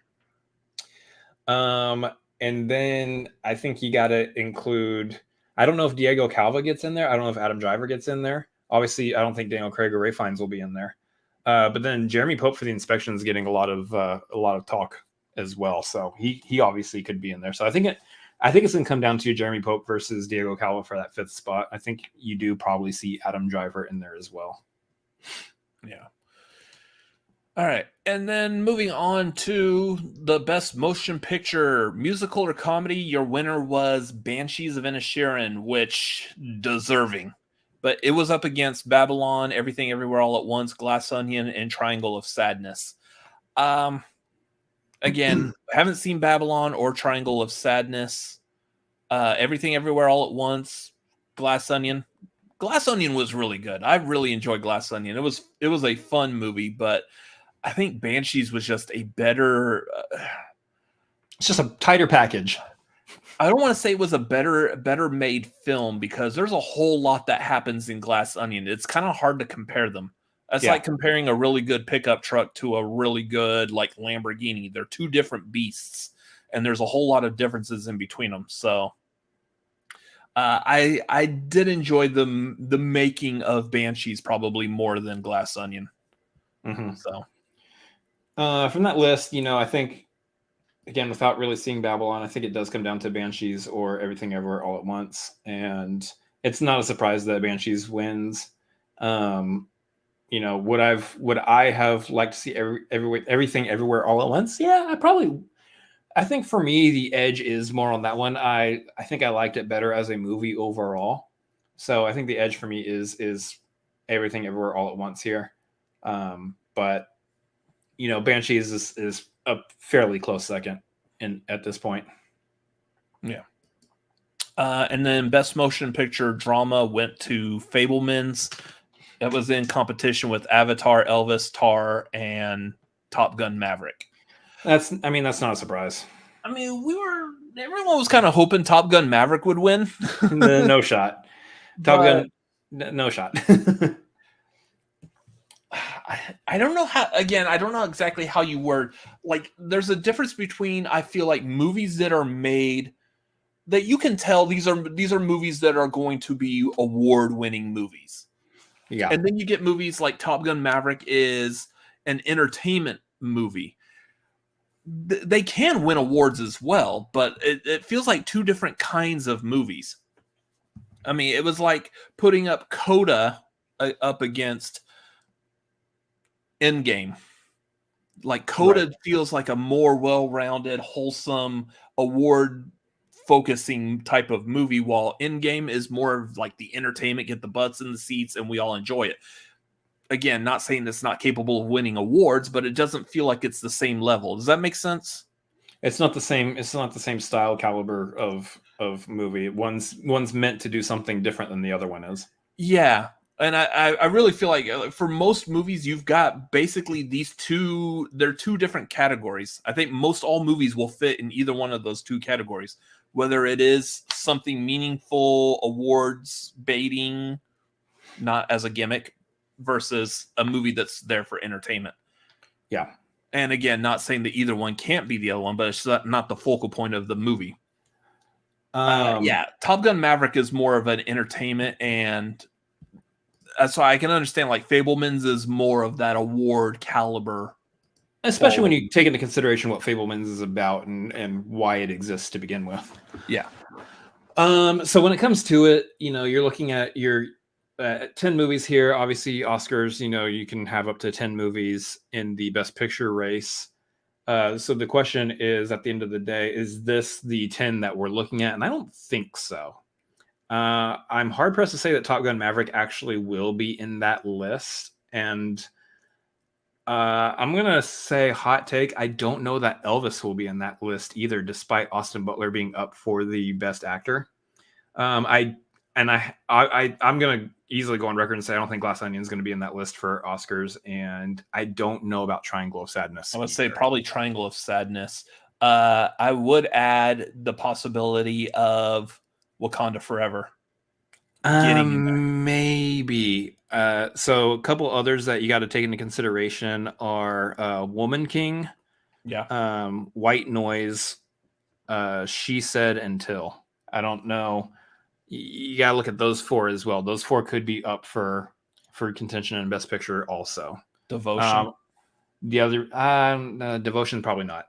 And then I think you got to include, I don't know if Diego Calva gets in there. I don't know if Adam Driver gets in there. Obviously, I don't think Daniel Craig or Ralph Fiennes will be in there. But then Jeremy Pope for The Inspection is getting a lot of talk as well. So he obviously could be in there. So I think it's going to come down to Jeremy Pope versus Diego Calva for that 5th spot. I think you do probably see Adam Driver in there as well. Yeah. All right. And then moving on to the best motion picture, musical or comedy, your winner was Banshees of Inisherin, which deserving. But it was up against Babylon, Everything Everywhere All at Once, Glass Onion, and Triangle of Sadness. Again, haven't seen Babylon or Triangle of Sadness. Everything Everywhere All at Once, Glass Onion. Glass Onion was really good. I really enjoyed Glass Onion. It was a fun movie, but I think Banshees was just a better. It's just a tighter package. I don't want to say it was a better made film because there's a whole lot that happens in Glass Onion. It's kind of hard to compare them. That's like comparing a really good pickup truck to a really good like Lamborghini. They're two different beasts, and there's a whole lot of differences in between them. So I did enjoy the making of Banshees probably more than Glass Onion. Mm-hmm. So from that list, I think, again, without really seeing Babylon, I think it does come down to Banshees or Everything Everywhere All at Once. And it's not a surprise that Banshees wins. Would I have liked to see Everything Everywhere All at Once? Yeah, I think for me, the edge is more on that one. I think I liked it better as a movie overall. So I think the edge for me is Everything Everywhere All at Once here. But Banshees is a fairly close second at this point. Yeah. And then Best Motion Picture Drama went to Fabelmans. That was in competition with Avatar, Elvis, Tar, and Top Gun Maverick. That's not a surprise. I mean, everyone was kind of hoping Top Gun Maverick would win. No shot. Top Gun, no shot. I don't know I don't know exactly how you word. Like, there's a difference between, I feel like, movies that are made that you can tell these are movies that are going to be award-winning movies. Yeah. And then you get movies like Top Gun Maverick is an entertainment movie. They can win awards as well, but it feels like two different kinds of movies. I mean, it was like putting up Coda up against Endgame. Like Coda feels like a more well-rounded, wholesome, award-focusing type of movie, while Endgame is more of like the entertainment, get the butts in the seats, and we all enjoy it. Again, not saying it's not capable of winning awards, but it doesn't feel like it's the same level. Does that make sense? It's not the same. It's not the same style caliber of movie. One's meant to do something different than the other one is. Yeah. And I really feel like for most movies, you've got basically these two, they're two different categories. I think most all movies will fit in either one of those two categories, whether it is something meaningful, awards baiting, not as a gimmick, versus a movie that's there for entertainment. Yeah. And again, not saying that either one can't be the other one, but it's not the focal point of the movie. Top Gun Maverick is more of an entertainment, and so I can understand like Fabelmans is more of that award caliber, especially when you take into consideration what Fabelmans is about and why it exists to begin with. Yeah. So when it comes to it, you're looking at your 10 movies here. Obviously, Oscars, you can have up to 10 movies in the Best Picture race. So the question is, at the end of the day, is this the 10 that we're looking at? And I don't think so. I'm hard pressed to say that Top Gun Maverick actually will be in that list. And I'm going to say hot take. I don't know that Elvis will be in that list either, despite Austin Butler being up for the Best Actor. I'm going to easily go on record and say I don't think Glass Onion is going to be in that list for Oscars, and I don't know about Triangle of Sadness. I would say probably Triangle of Sadness. I would add the possibility of Wakanda Forever. Maybe. So a couple others that you got to take into consideration are Woman King, White Noise, She Said, Until. I don't know. You gotta look at those four as well. Those four could be up for contention in Best Picture also. Devotion. The other Devotion, probably not.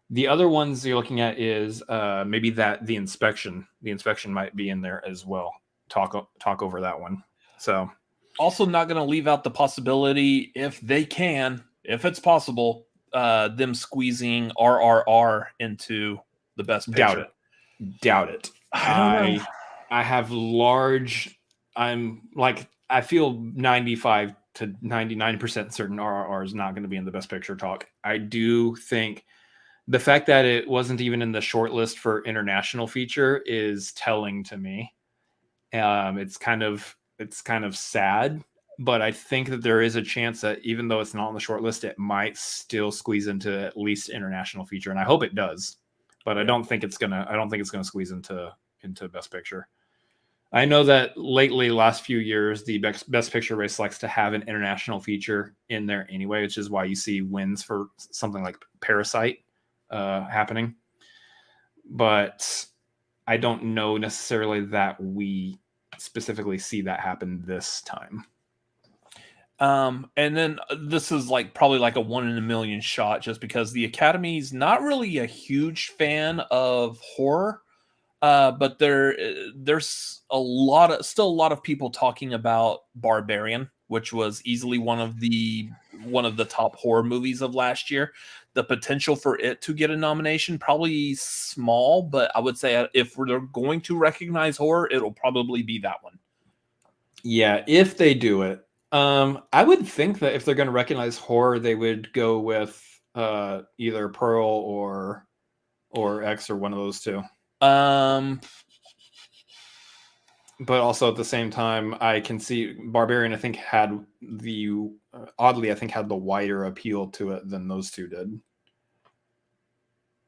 The other ones you're looking at is maybe The Inspection. The Inspection might be in there as well. Talk over that one. So also not going to leave out the possibility, if it's possible, them squeezing RRR into the Best Picture. Doubt it. I feel 95 to 99% certain RRR is not going to be in the Best Picture talk. I do think the fact that it wasn't even in the short list for international feature is telling to me. It's kind of sad, but I think that there is a chance that even though it's not on the short list, it might still squeeze into at least international feature, and I hope it does. But I don't think it's gonna squeeze into Best Picture. I know that lately, last few years, the Best Picture race likes to have an international feature in there anyway, which is why you see wins for something like Parasite happening. But I don't know necessarily that we specifically see that happen this time. And then this is probably a 1 in a million shot, just because the Academy's not really a huge fan of horror. But there's still a lot of people talking about Barbarian, which was easily one of the top horror movies of last year. The potential for it to get a nomination, probably small, but I would say if we're going to recognize horror, it'll probably be that one. Yeah, if they do it. I would think that if they're going to recognize horror, they would go with either Pearl or X, or one of those two. But also at the same time, I can see Barbarian, I think, had the wider appeal to it than those two did.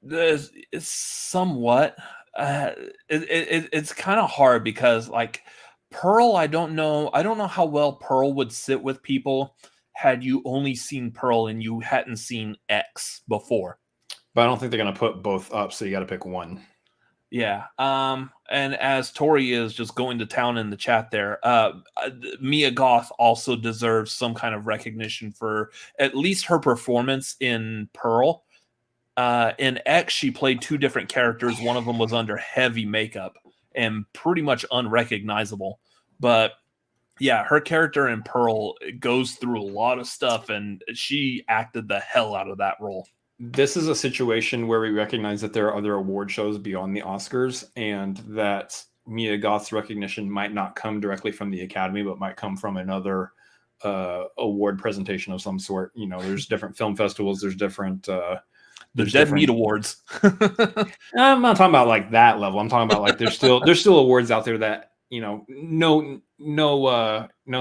It's somewhat. It's kind of hard because Pearl, I don't know how well Pearl would sit with people had you only seen Pearl and you hadn't seen X before. But I don't think they're going to put both up, so you got to pick one. Yeah. And as Tori is just going to town in the chat there, Mia Goth also deserves some kind of recognition for at least her performance in Pearl. In X, she played two different characters. One of them was under heavy makeup and pretty much unrecognizable. But yeah, her character in Pearl goes through a lot of stuff, and she acted the hell out of that role. This is a situation where we recognize that there are other award shows beyond the Oscars, and that Mia Goth's recognition might not come directly from the Academy, but might come from another award presentation of some sort. You know, there's different film festivals. There's different... There's Dead Meat Awards. I'm not talking about that level. I'm talking about there's still awards out there that, no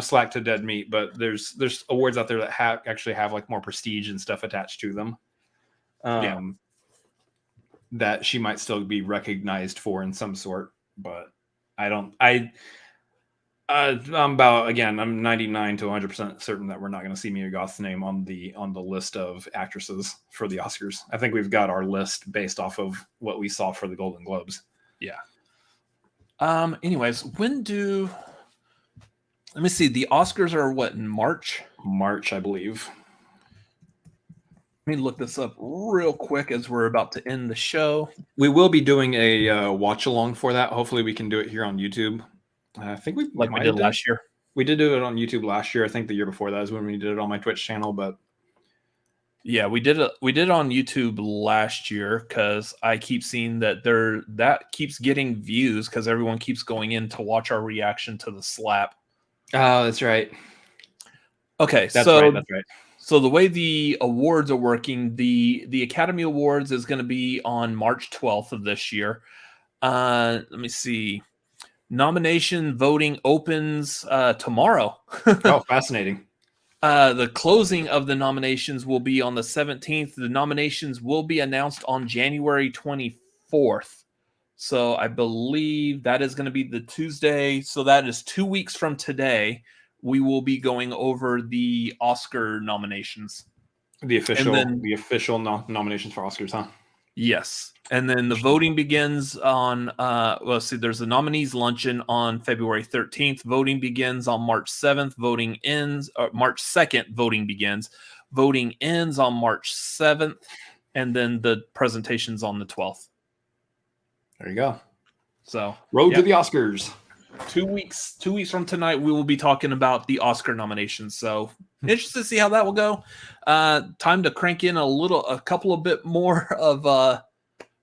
slack to Dead Meat, but there's awards out there that actually have more prestige and stuff attached to them. That she might still be recognized for in some sort, but I'm 99 to 100% certain that we're not going to see Mia Goth's name on the list of actresses for the Oscars. I think we've got our list based off of what we saw for the Golden Globes. Yeah. Anyways, let me see. The Oscars are what, in March? March, I believe. Let me look this up real quick as we're about to end the show. We will be doing a watch along for that. Hopefully we can do it here on YouTube. I think we did last year. We did do it on YouTube last year. I think the year before that is when we did it on my Twitch channel. But yeah, we did it on YouTube last year because I keep seeing that keeps getting views because everyone keeps going in to watch our reaction to the slap. Oh, that's right. Okay, that's right. So the way the awards are working, the Academy Awards is going to be on March 12th of this year. Let me see. Nomination voting opens tomorrow. Oh, fascinating. The closing of the nominations will be on the 17th. The nominations will be announced on January 24th. So I believe that is going to be the Tuesday. So that is 2 weeks from today. We will be going over the Oscar nominations. The official nominations for Oscars, huh? Yes. And then the voting begins on, there's the nominees luncheon on February 13th. Voting begins on March 7th. Voting ends, March 2nd, voting begins. Voting ends on March 7th. And then the presentation's on the 12th. There you go. So, road to the Oscars. 2 weeks from tonight, we will be talking about the Oscar nominations. So interested to see how that will go. Time to crank in a couple of bit more of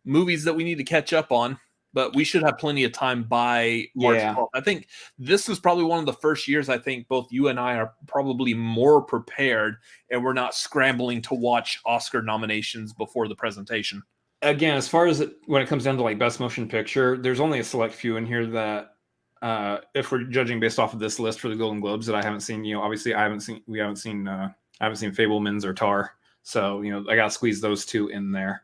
movies that we need to catch up on. but we should have plenty of time by March 12th. I think this is probably one of the first years I think both you and I are probably more prepared, and we're not scrambling to watch Oscar nominations before the presentation. Again, as far as when it comes down to like best motion picture, there's only a select few in here that if we're judging based off of this list for the Golden Globes that I haven't seen. Obviously I haven't seen Fabelmans or Tar, so I gotta squeeze those two in there.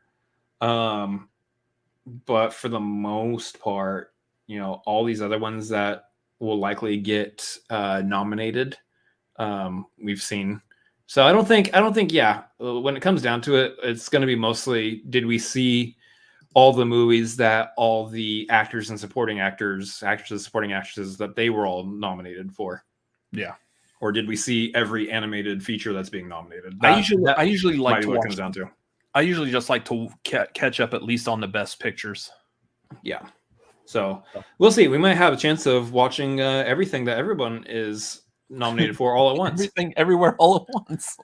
But for the most part, all these other ones that will likely get nominated, we've seen. So I don't think, when it comes down to it, it's going to be mostly, did we see all the movies that all the actors and supporting actors, actresses, supporting actresses, that they were all nominated for? Yeah. Or did we see every animated feature that's being nominated? I usually like to what it watch comes down to. I usually just like to catch up at least on the best pictures. Yeah. So we'll see. We might have a chance of watching everything that everyone is nominated for all at once. Everything, everywhere, all at once.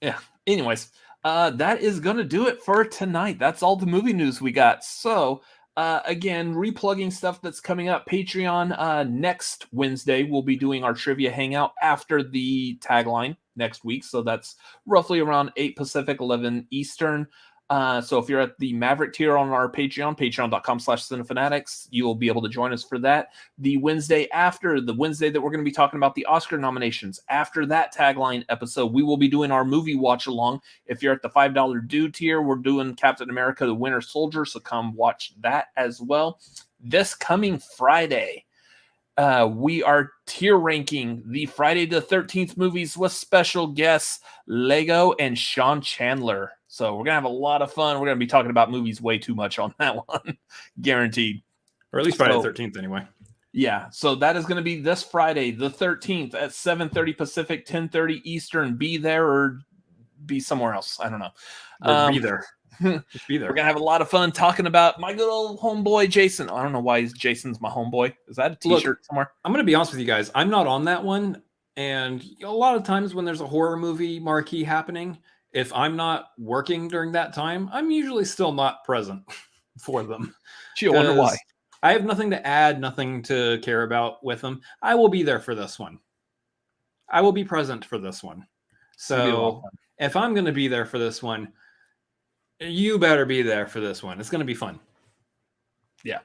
Yeah. Anyways, that is going to do it for tonight. That's all the movie news we got. So, again, replugging stuff that's coming up. Patreon, next Wednesday, we'll be doing our trivia hangout after the tagline next week. So that's roughly around 8 Pacific, 11 Eastern. So if you're at the Maverick tier on our Patreon, patreon.com/cinefanatics, you'll be able to join us for that. The Wednesday after, the Wednesday that we're going to be talking about the Oscar nominations, after that tagline episode, we will be doing our movie watch along. If you're at the $5 due tier, we're doing Captain America, the Winter Soldier, so come watch that as well. This coming Friday, we are tier ranking the Friday the 13th movies with special guests Lego and Sean Chandler. So we're going to have a lot of fun. We're going to be talking about movies way too much on that one. Guaranteed. Or at least Friday the 13th anyway. Yeah. So that is going to be this Friday the 13th at 7:30 Pacific, 10:30 Eastern. Be there or be somewhere else. I don't know. Be there. Just be there. We're going to have a lot of fun talking about my good old homeboy, Jason. I don't know why Jason's my homeboy. Is that a t-shirt somewhere? I'm going to be honest with you guys. I'm not on that one. And a lot of times when there's a horror movie marquee happening, if I'm not working during that time, I'm usually still not present for them. Gee, I wonder why. I have nothing to add, nothing to care about with them. I will be there for this one. I will be present for this one. So if I'm going to be there for this one, you better be there for this one. It's going to be fun. Yeah.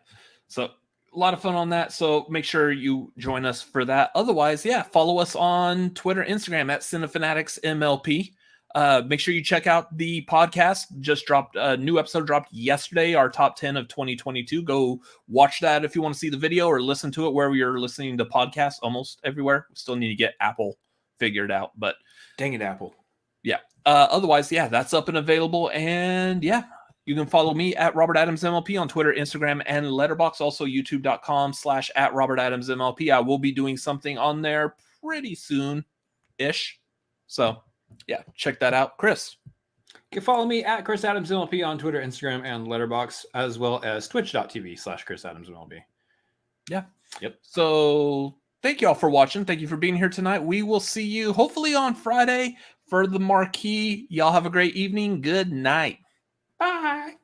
So a lot of fun on that. So make sure you join us for that. Otherwise, follow us on Twitter, Instagram at CinefanaticsMLP. Make sure you check out the podcast. Just dropped a new episode, dropped yesterday, our top 10 of 2022. Go watch that if you want to see the video or listen to it wherever you're listening to podcasts, almost everywhere. We still need to get Apple figured out, but dang it, Apple. Yeah. Otherwise, that's up and available. And you can follow me at Robert Adams MLP on Twitter, Instagram, and Letterboxd. Also, youtube.com/@RobertAdamsMLP. I will be doing something on there pretty soon-ish. So, check that out. Chris. You can follow me at Chris Adams MLP on Twitter, Instagram, and Letterboxd, as well as twitch.tv/Chris Adams MLP. Yeah. Yep. So thank you all for watching. Thank you for being here tonight. We will see you hopefully on Friday for the marquee. Y'all have a great evening. Good night. Bye.